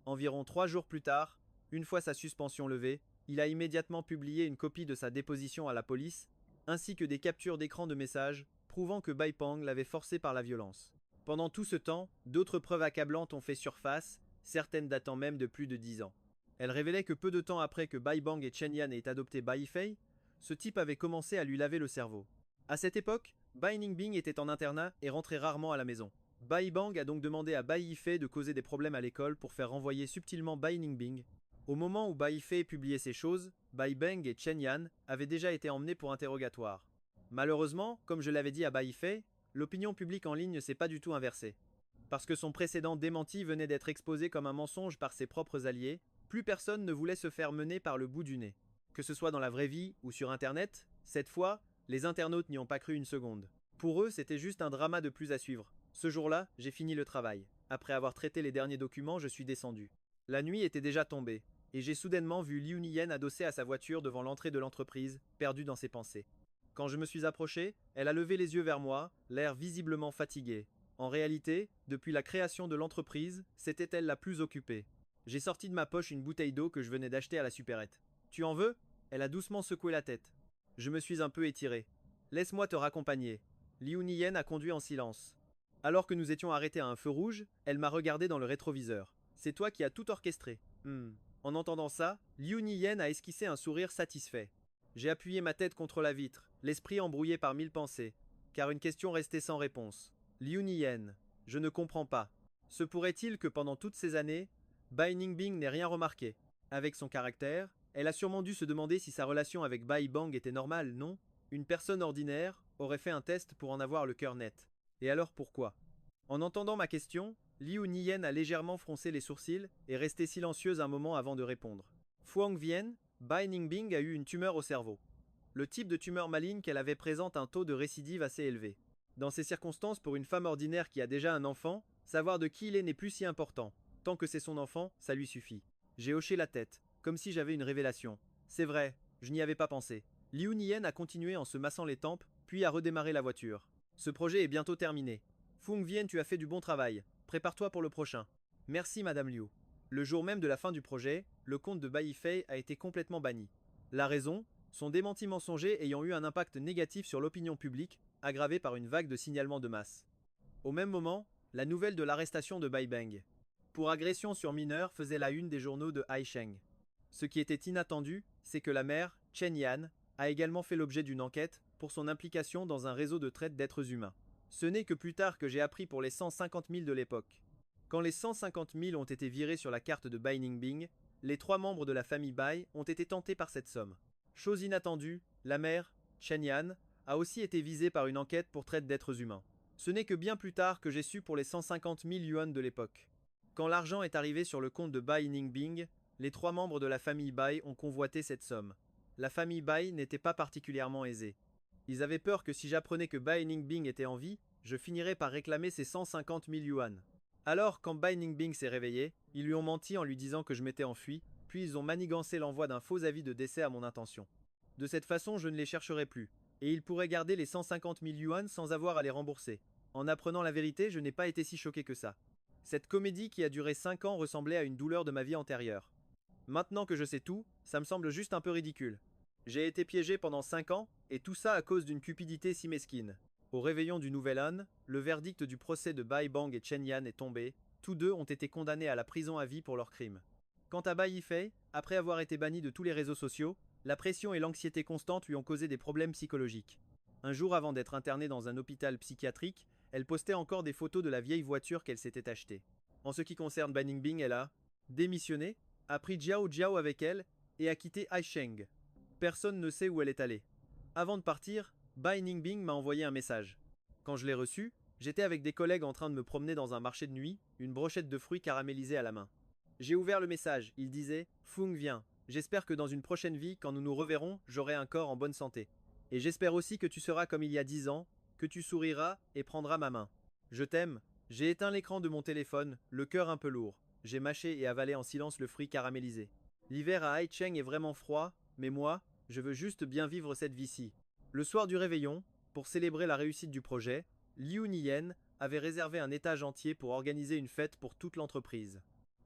Environ 3 jours plus tard, une fois sa suspension levée, il a immédiatement publié une copie de sa déposition à la police, ainsi que des captures d'écran de messages prouvant que Bai Pang l'avait forcé par la violence. Pendant tout ce temps, d'autres preuves accablantes ont fait surface, certaines datant même de plus de 10 ans. Elle révélait que peu de temps après que Bai Bang et Chen Yan aient adopté Bai Fei, ce type avait commencé à lui laver le cerveau. À cette époque, Bai Ningbing était en internat et rentrait rarement à la maison. Bai Bang a donc demandé à Bai Yifei de causer des problèmes à l'école pour faire renvoyer subtilement Bai Ningbing. Au moment où Bai Yifei publiait ces choses, Bai Bang et Chen Yan avaient déjà été emmenés pour interrogatoire. Malheureusement, comme je l'avais dit à Bai Yifei, l'opinion publique en ligne ne s'est pas du tout inversée. Parce que son précédent démenti venait d'être exposé comme un mensonge par ses propres alliés, plus personne ne voulait se faire mener par le bout du nez. Que ce soit dans la vraie vie ou sur internet, cette fois, les internautes n'y ont pas cru une seconde. Pour eux, c'était juste un drama de plus à suivre. Ce jour-là, j'ai fini le travail. Après avoir traité les derniers documents, je suis descendu. La nuit était déjà tombée, et j'ai soudainement vu Liu Niyen adossée à sa voiture devant l'entrée de l'entreprise, perdue dans ses pensées. Quand je me suis approché, elle a levé les yeux vers moi, l'air visiblement fatigué. En réalité, depuis la création de l'entreprise, c'était elle la plus occupée. J'ai sorti de ma poche une bouteille d'eau que je venais d'acheter à la supérette. Tu en veux? Elle a doucement secoué la tête. Je me suis un peu étiré. Laisse-moi te raccompagner. Liu Niyen a conduit en silence. Alors que nous étions arrêtés à un feu rouge, elle m'a regardé dans le rétroviseur. C'est toi qui as tout orchestré. En entendant ça, Liu Niyen a esquissé un sourire satisfait. J'ai appuyé ma tête contre la vitre, l'esprit embrouillé par mille pensées, car une question restait sans réponse. Liu Niyen, je ne comprends pas. Se pourrait-il que pendant toutes ces années, Bai Ningbing n'ait rien remarqué? Avec son caractère, elle a sûrement dû se demander si sa relation avec Bai Bang était normale, non? Une personne ordinaire aurait fait un test pour en avoir le cœur net. Et alors pourquoi? En entendant ma question, Liu Niyen a légèrement froncé les sourcils et resté silencieuse un moment avant de répondre. Fuang Vien, Bai Ningbing a eu une tumeur au cerveau. Le type de tumeur maligne qu'elle avait présente un taux de récidive assez élevé. Dans ces circonstances, pour une femme ordinaire qui a déjà un enfant, savoir de qui il est n'est plus si important. Tant que c'est son enfant, ça lui suffit. J'ai hoché la tête, comme si j'avais une révélation. C'est vrai, je n'y avais pas pensé. Liu Niyen a continué en se massant les tempes, puis a redémarré la voiture. Ce projet est bientôt terminé. Fung Vien, tu as fait du bon travail. Prépare-toi pour le prochain. Merci, Madame Liu. Le jour même de la fin du projet, le compte de Bai Fei a été complètement banni. La raison? Son démenti mensonger ayant eu un impact négatif sur l'opinion publique, aggravé par une vague de signalements de masse. Au même moment, la nouvelle de l'arrestation de Bai Bang pour agression sur mineur faisait la une des journaux de Haisheng. Ce qui était inattendu, c'est que la mère, Chen Yan, a également fait l'objet d'une enquête pour son implication dans un réseau de traite d'êtres humains. Ce n'est que plus tard que j'ai appris pour les 150 000 de l'époque. Quand les 150 000 ont été virés sur la carte de Bai Ningbing, les 3 membres de la famille Bai ont été tentés par cette somme. Chose inattendue, la mère, Chen Yan, a aussi été visée par une enquête pour traite d'êtres humains. Ce n'est que bien plus tard que j'ai su pour les 150 000 yuan de l'époque. Quand l'argent est arrivé sur le compte de Bai Ningbing, les 3 membres de la famille Bai ont convoité cette somme. La famille Bai n'était pas particulièrement aisée. Ils avaient peur que si j'apprenais que Bai Ningbing était en vie, je finirais par réclamer ces 150 000 yuan. Alors, quand Bai Ningbing s'est réveillé, ils lui ont menti en lui disant que je m'étais enfui, puis ils ont manigancé l'envoi d'un faux avis de décès à mon intention. De cette façon, je ne les chercherai plus, et ils pourraient garder les 150 000 yuan sans avoir à les rembourser. En apprenant la vérité, je n'ai pas été si choqué que ça. Cette comédie qui a duré 5 ans ressemblait à une douleur de ma vie antérieure. Maintenant que je sais tout, ça me semble juste un peu ridicule. J'ai été piégé pendant 5 ans, et tout ça à cause d'une cupidité si mesquine. Au réveillon du Nouvel An, le verdict du procès de Bai Bang et Chen Yan est tombé, tous deux ont été condamnés à la prison à vie pour leurs crimes. Quant à Bai Yifei, après avoir été banni de tous les réseaux sociaux, la pression et l'anxiété constante lui ont causé des problèmes psychologiques. Un jour avant d'être internée dans un hôpital psychiatrique, elle postait encore des photos de la vieille voiture qu'elle s'était achetée. En ce qui concerne Bai Ningbing, elle a démissionné, a pris Jiao Jiao avec elle et a quitté Haisheng. Personne ne sait où elle est allée. Avant de partir, Bai Ningbing m'a envoyé un message. Quand je l'ai reçu, j'étais avec des collègues en train de me promener dans un marché de nuit, une brochette de fruits caramélisés à la main. J'ai ouvert le message, il disait « Fung viens, j'espère que dans une prochaine vie, quand nous nous reverrons, j'aurai un corps en bonne santé. Et j'espère aussi que tu seras comme il y a 10 ans, que tu souriras et prendras ma main. Je t'aime. » J'ai éteint l'écran de mon téléphone, le cœur un peu lourd. J'ai mâché et avalé en silence le fruit caramélisé. L'hiver à Haicheng est vraiment froid, mais moi, je veux juste bien vivre cette vie-ci. Le soir du réveillon, pour célébrer la réussite du projet, Liu Niyen avait réservé un étage entier pour organiser une fête pour toute l'entreprise.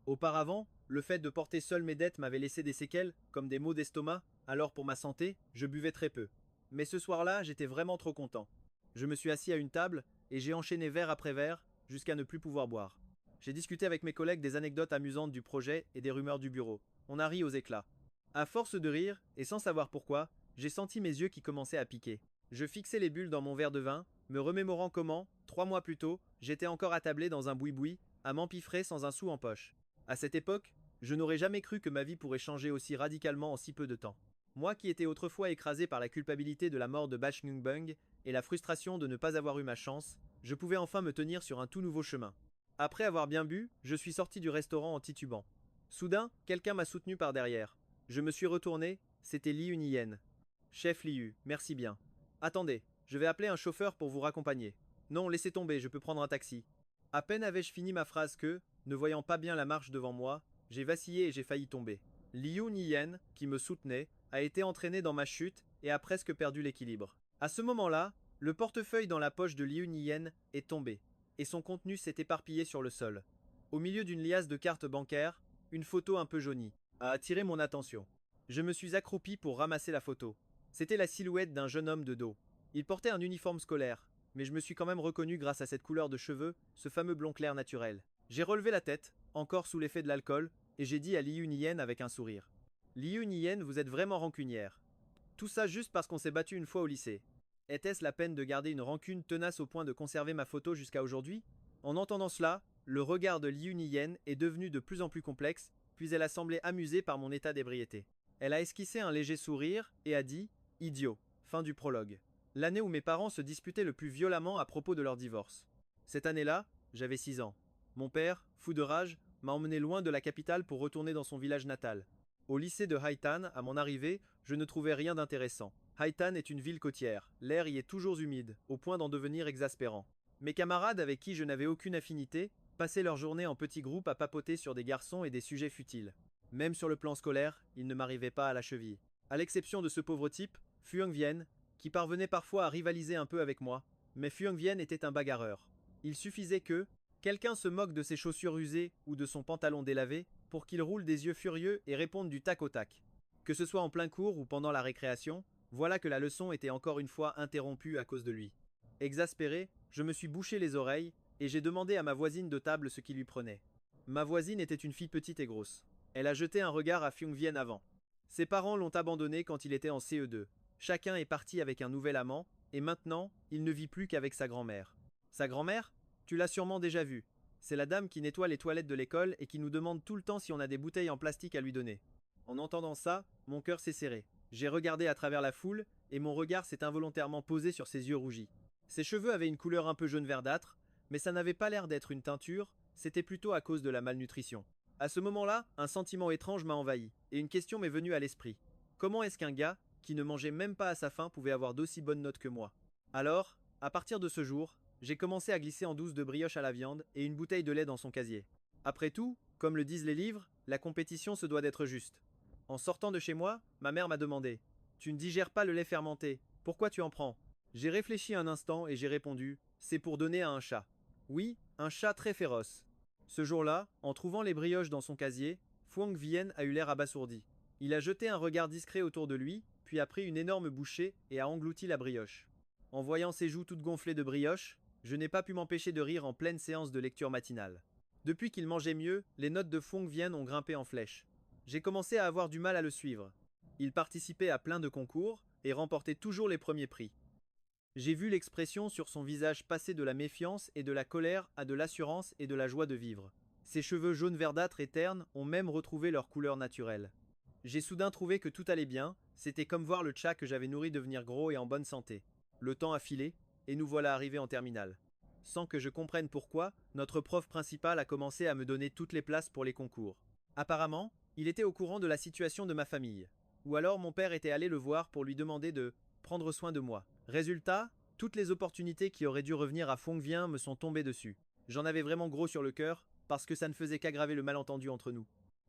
Auparavant, le fait de porter seul mes dettes m'avait laissé des séquelles, comme des maux d'estomac, alors pour ma santé, je buvais très peu. Mais ce soir-là, j'étais vraiment trop content. Je me suis assis à une table, et j'ai enchaîné verre après verre, jusqu'à ne plus pouvoir boire. J'ai discuté avec mes collègues des anecdotes amusantes du projet et des rumeurs du bureau. On a ri aux éclats. À force de rire, et sans savoir pourquoi, j'ai senti mes yeux qui commençaient à piquer. Je fixais les bulles dans mon verre de vin, me remémorant comment, 3 mois plus tôt, j'étais encore attablé dans un boui-boui, à m'empiffrer sans un sou en poche. À cette époque, je n'aurais jamais cru que ma vie pourrait changer aussi radicalement en si peu de temps. Moi qui étais autrefois écrasé par la culpabilité de la mort de Bash Bung et la frustration de ne pas avoir eu ma chance, je pouvais enfin me tenir sur un tout nouveau chemin. Après avoir bien bu, je suis sorti du restaurant en titubant. Soudain, quelqu'un m'a soutenu par derrière. Je me suis retourné, c'était Liu Niyen. Chef Liu, merci bien. Attendez, je vais appeler un chauffeur pour vous raccompagner. Non, laissez tomber, je peux prendre un taxi. À peine avais-je fini ma phrase que, ne voyant pas bien la marche devant moi, j'ai vacillé et j'ai failli tomber. Liu Niyen, qui me soutenait, a été entraîné dans ma chute et a presque perdu l'équilibre. À ce moment-là, le portefeuille dans la poche de Liu Niyen est tombé, et son contenu s'est éparpillé sur le sol. Au milieu d'une liasse de cartes bancaires, une photo un peu jaunie a attiré mon attention. Je me suis accroupi pour ramasser la photo. C'était la silhouette d'un jeune homme de dos. Il portait un uniforme scolaire, mais je me suis quand même reconnu grâce à cette couleur de cheveux, ce fameux blond clair naturel. J'ai relevé la tête, encore sous l'effet de l'alcool, et j'ai dit à Liu Niyen avec un sourire. Liu Niyen, vous êtes vraiment rancunière. Tout ça juste parce qu'on s'est battu une fois au lycée. Était-ce la peine de garder une rancune tenace au point de conserver ma photo jusqu'à aujourd'hui? En entendant cela, le regard de Liu Niyen est devenu de plus en plus complexe, puis elle a semblé amusée par mon état d'ébriété. Elle a esquissé un léger sourire et a dit « Idiot ». Fin du prologue. L'année où mes parents se disputaient le plus violemment à propos de leur divorce. Cette année-là, j'avais 6 ans. Mon père, fou de rage, m'a emmené loin de la capitale pour retourner dans son village natal. Au lycée de Haitan, à mon arrivée, je ne trouvais rien d'intéressant. Haitan est une ville côtière, l'air y est toujours humide, au point d'en devenir exaspérant. Mes camarades avec qui je n'avais aucune affinité passaient leur journée en petits groupes à papoter sur des garçons et des sujets futiles. Même sur le plan scolaire, ils ne m'arrivaient pas à la cheville. À l'exception de ce pauvre type, Fuang Vien, qui parvenait parfois à rivaliser un peu avec moi, mais Fuang Vien était un bagarreur. Il suffisait que quelqu'un se moque de ses chaussures usées ou de son pantalon délavé pour qu'il roule des yeux furieux et réponde du tac au tac. Que ce soit en plein cours ou pendant la récréation, voilà que la leçon était encore une fois interrompue à cause de lui. Exaspéré, je me suis bouché les oreilles et j'ai demandé à ma voisine de table ce qui lui prenait. Ma voisine était une fille petite et grosse. Elle a jeté un regard à Fuang Vien avant. Ses parents l'ont abandonné quand il était en CE2. Chacun est parti avec un nouvel amant, et maintenant, il ne vit plus qu'avec sa grand-mère. Sa grand-mère? Tu l'as sûrement déjà vue. C'est la dame qui nettoie les toilettes de l'école et qui nous demande tout le temps si on a des bouteilles en plastique à lui donner. En entendant ça, mon cœur s'est serré. J'ai regardé à travers la foule, et mon regard s'est involontairement posé sur ses yeux rougis. Ses cheveux avaient une couleur un peu jaune verdâtre, mais ça n'avait pas l'air d'être une teinture, c'était plutôt à cause de la malnutrition. À ce moment-là, un sentiment étrange m'a envahi, et une question m'est venue à l'esprit. Comment est-ce qu'un gars, qui ne mangeait même pas à sa faim, pouvait avoir d'aussi bonnes notes que moi? Alors, à partir de ce jour, j'ai commencé à glisser en douce de brioche à la viande et une bouteille de lait dans son casier. Après tout, comme le disent les livres, la compétition se doit d'être juste. En sortant de chez moi, ma mère m'a demandé « Tu ne digères pas le lait fermenté, pourquoi tu en prends ?» J'ai réfléchi un instant et j'ai répondu « C'est pour donner à un chat. » Oui, un chat très féroce. Ce jour-là, en trouvant les brioches dans son casier, Fuang Vien a eu l'air abasourdi. Il a jeté un regard discret autour de lui, puis a pris une énorme bouchée et a englouti la brioche. En voyant ses joues toutes gonflées de brioche, je n'ai pas pu m'empêcher de rire en pleine séance de lecture matinale. Depuis qu'il mangeait mieux, les notes de Fuang Vien ont grimpé en flèche. J'ai commencé à avoir du mal à le suivre. Il participait à plein de concours et remportait toujours les premiers prix. J'ai vu l'expression sur son visage passer de la méfiance et de la colère à de l'assurance et de la joie de vivre. Ses cheveux jaunes verdâtres et ternes ont même retrouvé leur couleur naturelle. J'ai soudain trouvé que tout allait bien, c'était comme voir le chat que j'avais nourri devenir gros et en bonne santé. Le temps a filé, et nous voilà arrivés en terminale. Sans que je comprenne pourquoi, notre prof principal a commencé à me donner toutes les places pour les concours. Apparemment, il était au courant de la situation de ma famille. Ou alors mon père était allé le voir pour lui demander de prendre soin de moi. Résultat, toutes les opportunités qui auraient dû revenir à Fuang Vien me sont tombées dessus. J'en avais vraiment gros sur le cœur, parce que ça ne faisait qu'aggraver le malentendu entre nous.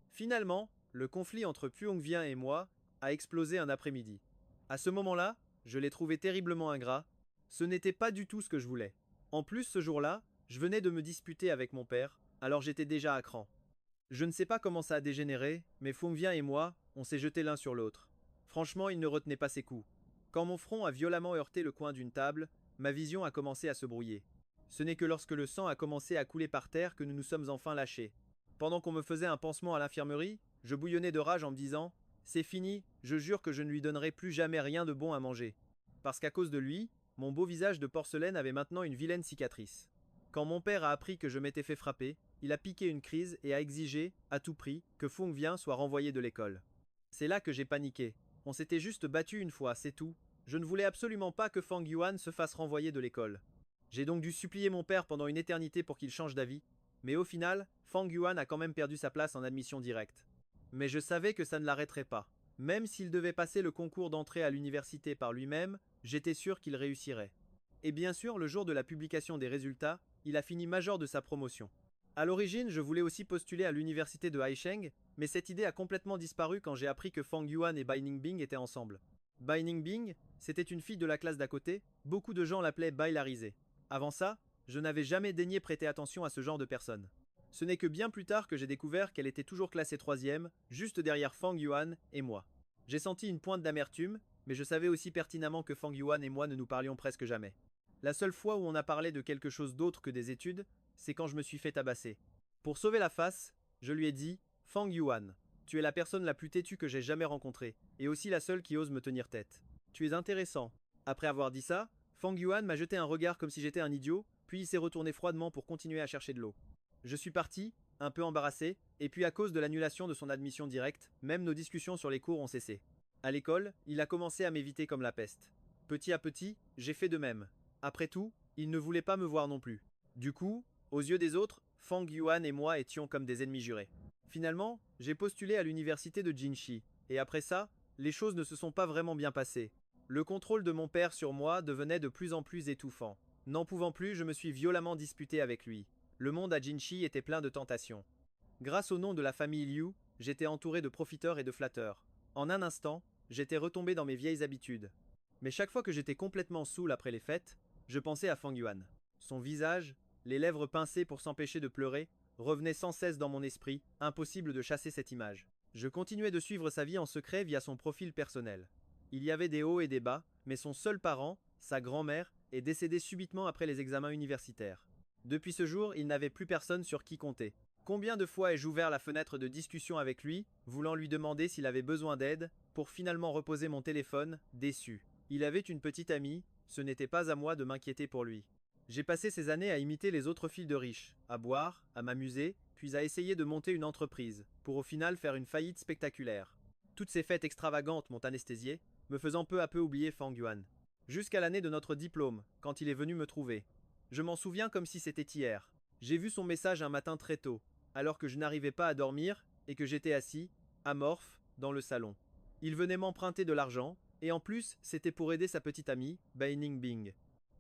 Finalement, le conflit entre Fuang Vien et moi a explosé un après-midi. À ce moment-là, je l'ai trouvé terriblement ingrat. Ce n'était pas du tout ce que je voulais. En plus, ce jour-là, je venais de me disputer avec mon père, alors j'étais déjà à cran. Je ne sais pas comment ça a dégénéré, mais Fuang Vien et moi, on s'est jetés l'un sur l'autre. Franchement, il ne retenait pas ses coups. Quand mon front a violemment heurté le coin d'une table, ma vision a commencé à se brouiller. Ce n'est que lorsque le sang a commencé à couler par terre que nous nous sommes enfin lâchés. Pendant qu'on me faisait un pansement à l'infirmerie, je bouillonnais de rage en me disant: c'est fini, je jure que je ne lui donnerai plus jamais rien de bon à manger. Parce qu'à cause de lui, mon beau visage de porcelaine avait maintenant une vilaine cicatrice. Quand mon père a appris que je m'étais fait frapper, il a piqué une crise et a exigé, à tout prix, que Fung Vian soit renvoyé de l'école. C'est là que j'ai paniqué. On s'était juste battu une fois, c'est tout. Je ne voulais absolument pas que Fang Yuan se fasse renvoyer de l'école. J'ai donc dû supplier mon père pendant une éternité pour qu'il change d'avis, mais au final, Fang Yuan a quand même perdu sa place en admission directe. Mais je savais que ça ne l'arrêterait pas. Même s'il devait passer le concours d'entrée à l'université par lui-même, j'étais sûr qu'il réussirait. Et bien sûr, le jour de la publication des résultats, il a fini major de sa promotion. À l'origine, je voulais aussi postuler à l'université de Haisheng, mais cette idée a complètement disparu quand j'ai appris que Fang Yuan et Bai Ningbing étaient ensemble. Bai Ningbing, c'était une fille de la classe d'à côté, beaucoup de gens l'appelaient Bai Larisé. Avant ça, je n'avais jamais daigné prêter attention à ce genre de personne. Ce n'est que bien plus tard que j'ai découvert qu'elle était toujours classée troisième, juste derrière Fang Yuan et moi. J'ai senti une pointe d'amertume, mais je savais aussi pertinemment que Fang Yuan et moi ne nous parlions presque jamais. La seule fois où on a parlé de quelque chose d'autre que des études, c'est quand je me suis fait tabasser. Pour sauver la face, je lui ai dit: Fang Yuan, tu es la personne la plus têtue que j'ai jamais rencontrée, et aussi la seule qui ose me tenir tête. Tu es intéressant. Après avoir dit ça, Fang Yuan m'a jeté un regard comme si j'étais un idiot, puis il s'est retourné froidement pour continuer à chercher de l'eau. Je suis parti, un peu embarrassé, et puis à cause de l'annulation de son admission directe, même nos discussions sur les cours ont cessé. À l'école, il a commencé à m'éviter comme la peste. Petit à petit, j'ai fait de même. Après tout, il ne voulait pas me voir non plus. Du coup, aux yeux des autres, Fang Yuan et moi étions comme des ennemis jurés. Finalement, j'ai postulé à l'université de Jinshi, et après ça, les choses ne se sont pas vraiment bien passées. Le contrôle de mon père sur moi devenait de plus en plus étouffant. N'en pouvant plus, je me suis violemment disputé avec lui. Le monde à Jinshi était plein de tentations. Grâce au nom de la famille Liu, j'étais entouré de profiteurs et de flatteurs. En un instant, j'étais retombé dans mes vieilles habitudes. Mais chaque fois que j'étais complètement saoul après les fêtes, je pensais à Fang Yuan. Son visage, les lèvres pincées pour s'empêcher de pleurer, revenaient sans cesse dans mon esprit, impossible de chasser cette image. Je continuais de suivre sa vie en secret via son profil personnel. Il y avait des hauts et des bas, mais son seul parent, sa grand-mère, est décédé subitement après les examens universitaires. Depuis ce jour, il n'avait plus personne sur qui compter. Combien de fois ai-je ouvert la fenêtre de discussion avec lui, voulant lui demander s'il avait besoin d'aide, pour finalement reposer mon téléphone, déçu. Il avait une petite amie, ce n'était pas à moi de m'inquiéter pour lui. J'ai passé ces années à imiter les autres filles de riches, à boire, à m'amuser, puis à essayer de monter une entreprise, pour au final faire une faillite spectaculaire. Toutes ces fêtes extravagantes m'ont anesthésié, me faisant peu à peu oublier Fang Yuan. Jusqu'à l'année de notre diplôme, quand il est venu me trouver. Je m'en souviens comme si c'était hier. J'ai vu son message un matin très tôt, alors que je n'arrivais pas à dormir et que j'étais assis, amorphe, dans le salon. Il venait m'emprunter de l'argent, et en plus, c'était pour aider sa petite amie, Bai Ningbing.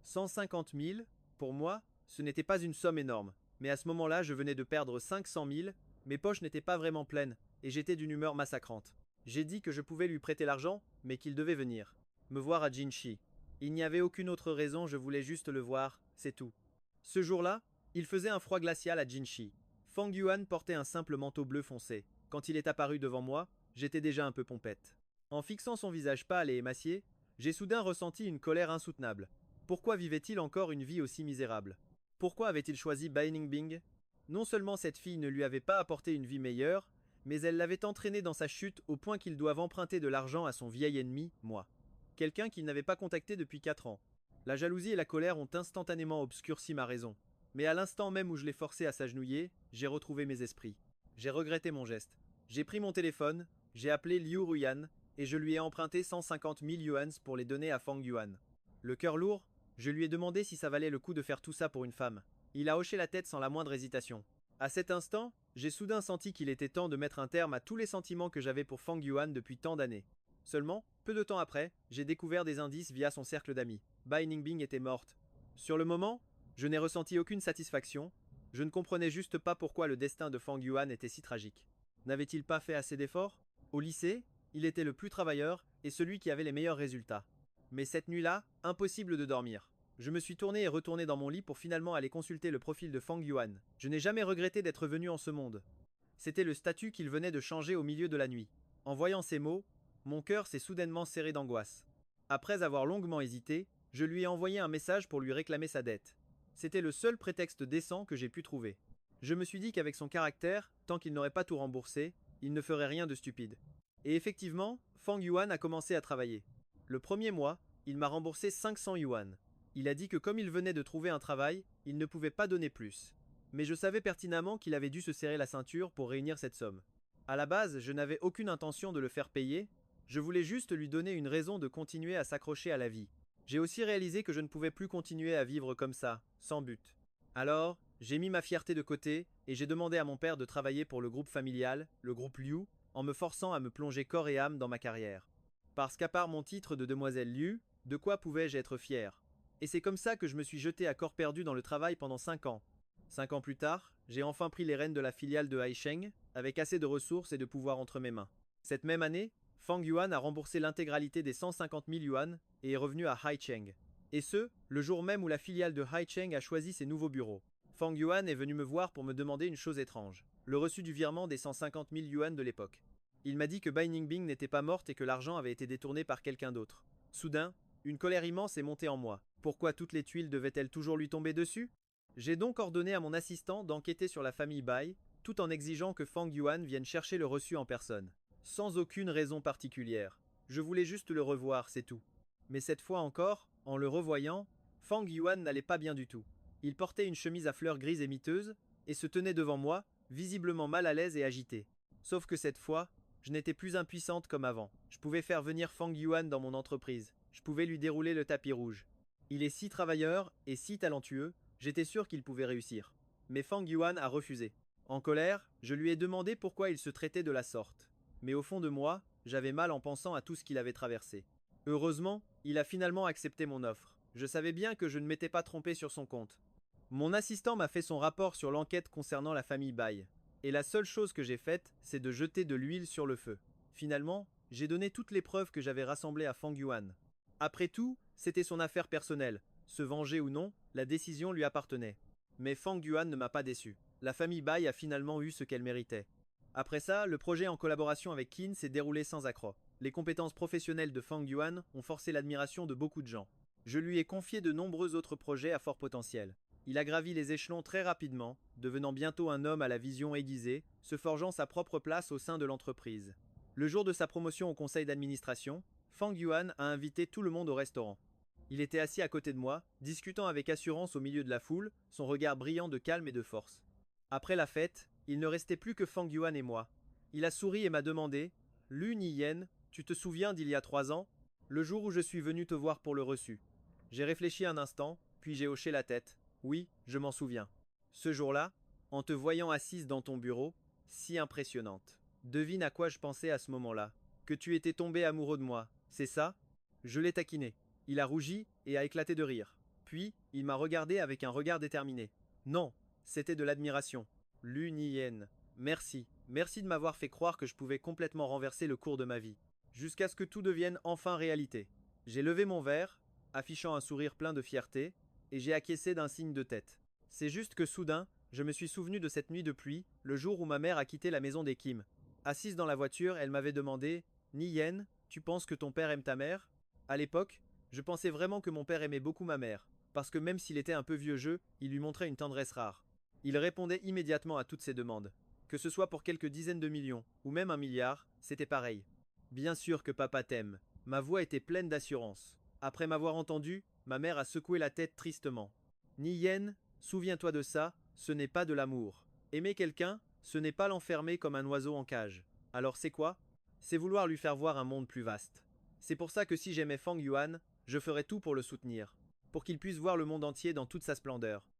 150 000, pour moi, ce n'était pas une somme énorme, mais à ce moment-là, je venais de perdre 500 000, mes poches n'étaient pas vraiment pleines, et j'étais d'une humeur massacrante. J'ai dit que je pouvais lui prêter l'argent, mais qu'il devait venir. Me voir à Jinshi. Il n'y avait aucune autre raison, je voulais juste le voir, c'est tout. Ce jour-là, il faisait un froid glacial à Jinshi. Fang Yuan portait un simple manteau bleu foncé. Quand il est apparu devant moi, j'étais déjà un peu pompette. En fixant son visage pâle et émacié, j'ai soudain ressenti une colère insoutenable. Pourquoi vivait-il encore une vie aussi misérable? Pourquoi avait-il choisi Bai Ningbing? Non seulement cette fille ne lui avait pas apporté une vie meilleure, mais elle l'avait entraîné dans sa chute au point qu'il doive emprunter de l'argent à son vieil ennemi, moi. Quelqu'un qu'il n'avait pas contacté depuis 4 ans. La jalousie et la colère ont instantanément obscurci ma raison. Mais à l'instant même où je l'ai forcé à s'agenouiller, j'ai retrouvé mes esprits. J'ai regretté mon geste. J'ai pris mon téléphone, j'ai appelé Liu Ruyan, et je lui ai emprunté 150 000 yuans pour les donner à Fang Yuan. Le cœur lourd, je lui ai demandé si ça valait le coup de faire tout ça pour une femme. Il a hoché la tête sans la moindre hésitation. À cet instant, j'ai soudain senti qu'il était temps de mettre un terme à tous les sentiments que j'avais pour Fang Yuan depuis tant d'années. Seulement, peu de temps après, j'ai découvert des indices via son cercle d'amis. Bai Ningbing était morte. Sur le moment, je n'ai ressenti aucune satisfaction, je ne comprenais juste pas pourquoi le destin de Fang Yuan était si tragique. N'avait-il pas fait assez d'efforts? Au lycée, il était le plus travailleur et celui qui avait les meilleurs résultats. Mais cette nuit-là, impossible de dormir. Je me suis tourné et retourné dans mon lit pour finalement aller consulter le profil de Fang Yuan. Je n'ai jamais regretté d'être venu en ce monde. C'était le statut qu'il venait de changer au milieu de la nuit. En voyant ces mots, mon cœur s'est soudainement serré d'angoisse. Après avoir longuement hésité, je lui ai envoyé un message pour lui réclamer sa dette. C'était le seul prétexte décent que j'ai pu trouver. Je me suis dit qu'avec son caractère, tant qu'il n'aurait pas tout remboursé, il ne ferait rien de stupide. Et effectivement, Fang Yuan a commencé à travailler. Le premier mois, il m'a remboursé 500 yuan. Il a dit que comme il venait de trouver un travail, il ne pouvait pas donner plus. Mais je savais pertinemment qu'il avait dû se serrer la ceinture pour réunir cette somme. À la base, je n'avais aucune intention de le faire payer, je voulais juste lui donner une raison de continuer à s'accrocher à la vie. J'ai aussi réalisé que je ne pouvais plus continuer à vivre comme ça, sans but. Alors, j'ai mis ma fierté de côté et j'ai demandé à mon père de travailler pour le groupe familial, le groupe Liu, en me forçant à me plonger corps et âme dans ma carrière. Parce qu'à part mon titre de demoiselle Liu, de quoi pouvais-je être fier? Et c'est comme ça que je me suis jeté à corps perdu dans le travail pendant 5 ans. 5 ans plus tard, j'ai enfin pris les rênes de la filiale de Haicheng, avec assez de ressources et de pouvoir entre mes mains. Cette même année, Fang Yuan a remboursé l'intégralité des 150 000 yuan et est revenu à Haicheng. Et ce, le jour même où la filiale de Haicheng a choisi ses nouveaux bureaux. Fang Yuan est venu me voir pour me demander une chose étrange, le reçu du virement des 150 000 yuan de l'époque. Il m'a dit que Bai Ningbing n'était pas morte et que l'argent avait été détourné par quelqu'un d'autre. Soudain, une colère immense est montée en moi. Pourquoi toutes les tuiles devaient-elles toujours lui tomber dessus? J'ai donc ordonné à mon assistant d'enquêter sur la famille Bai, tout en exigeant que Fang Yuan vienne chercher le reçu en personne. Sans aucune raison particulière. Je voulais juste le revoir, c'est tout. Mais cette fois encore, en le revoyant, Fang Yuan n'allait pas bien du tout. Il portait une chemise à fleurs grises et miteuses, et se tenait devant moi, visiblement mal à l'aise et agité. Sauf que cette fois, je n'étais plus impuissante comme avant. Je pouvais faire venir Fang Yuan dans mon entreprise. Je pouvais lui dérouler le tapis rouge. Il est si travailleur et si talentueux, j'étais sûr qu'il pouvait réussir. Mais Fang Yuan a refusé. En colère, je lui ai demandé pourquoi il se traitait de la sorte. Mais au fond de moi, j'avais mal en pensant à tout ce qu'il avait traversé. Heureusement, il a finalement accepté mon offre. Je savais bien que je ne m'étais pas trompé sur son compte. Mon assistant m'a fait son rapport sur l'enquête concernant la famille Bai. Et la seule chose que j'ai faite, c'est de jeter de l'huile sur le feu. Finalement, j'ai donné toutes les preuves que j'avais rassemblées à Fang Yuan. Après tout, c'était son affaire personnelle. Se venger ou non, la décision lui appartenait. Mais Fang Yuan ne m'a pas déçu. La famille Bai a finalement eu ce qu'elle méritait. Après ça, le projet en collaboration avec Qin s'est déroulé sans accroc. Les compétences professionnelles de Fang Yuan ont forcé l'admiration de beaucoup de gens. Je lui ai confié de nombreux autres projets à fort potentiel. Il a gravi les échelons très rapidement, devenant bientôt un homme à la vision aiguisée, se forgeant sa propre place au sein de l'entreprise. Le jour de sa promotion au conseil d'administration, Fang Yuan a invité tout le monde au restaurant. Il était assis à côté de moi, discutant avec assurance au milieu de la foule, son regard brillant de calme et de force. Après la fête, il ne restait plus que Fang Yuan et moi. Il a souri et m'a demandé « Lu Niyen, tu te souviens d'il y a 3 ans, le jour où je suis venu te voir pour le reçu ?» J'ai réfléchi un instant, puis j'ai hoché la tête. Oui, je m'en souviens. Ce jour-là, en te voyant assise dans ton bureau, si impressionnante. Devine à quoi je pensais à ce moment-là. Que tu étais tombé amoureux de moi, c'est ça? Je l'ai taquiné. Il a rougi et a éclaté de rire. Puis, il m'a regardé avec un regard déterminé. Non, c'était de l'admiration. Lu Niyen. Merci. Merci de m'avoir fait croire que je pouvais complètement renverser le cours de ma vie. Jusqu'à ce que tout devienne enfin réalité. J'ai levé mon verre, affichant un sourire plein de fierté, et j'ai acquiescé d'un signe de tête. C'est juste que soudain, je me suis souvenu de cette nuit de pluie, le jour où ma mère a quitté la maison des Kim. Assise dans la voiture, elle m'avait demandé « Niyen, tu penses que ton père aime ta mère ?» À l'époque, je pensais vraiment que mon père aimait beaucoup ma mère, parce que même s'il était un peu vieux jeu, il lui montrait une tendresse rare. Il répondait immédiatement à toutes ses demandes. Que ce soit pour quelques dizaines de millions, ou même 1 milliard, c'était pareil. Bien sûr que papa t'aime. Ma voix était pleine d'assurance. Après m'avoir entendu, ma mère a secoué la tête tristement. Niyen, souviens-toi de ça, ce n'est pas de l'amour. Aimer quelqu'un, ce n'est pas l'enfermer comme un oiseau en cage. Alors c'est quoi? C'est vouloir lui faire voir un monde plus vaste. C'est pour ça que si j'aimais Fang Yuan, je ferais tout pour le soutenir, pour qu'il puisse voir le monde entier dans toute sa splendeur.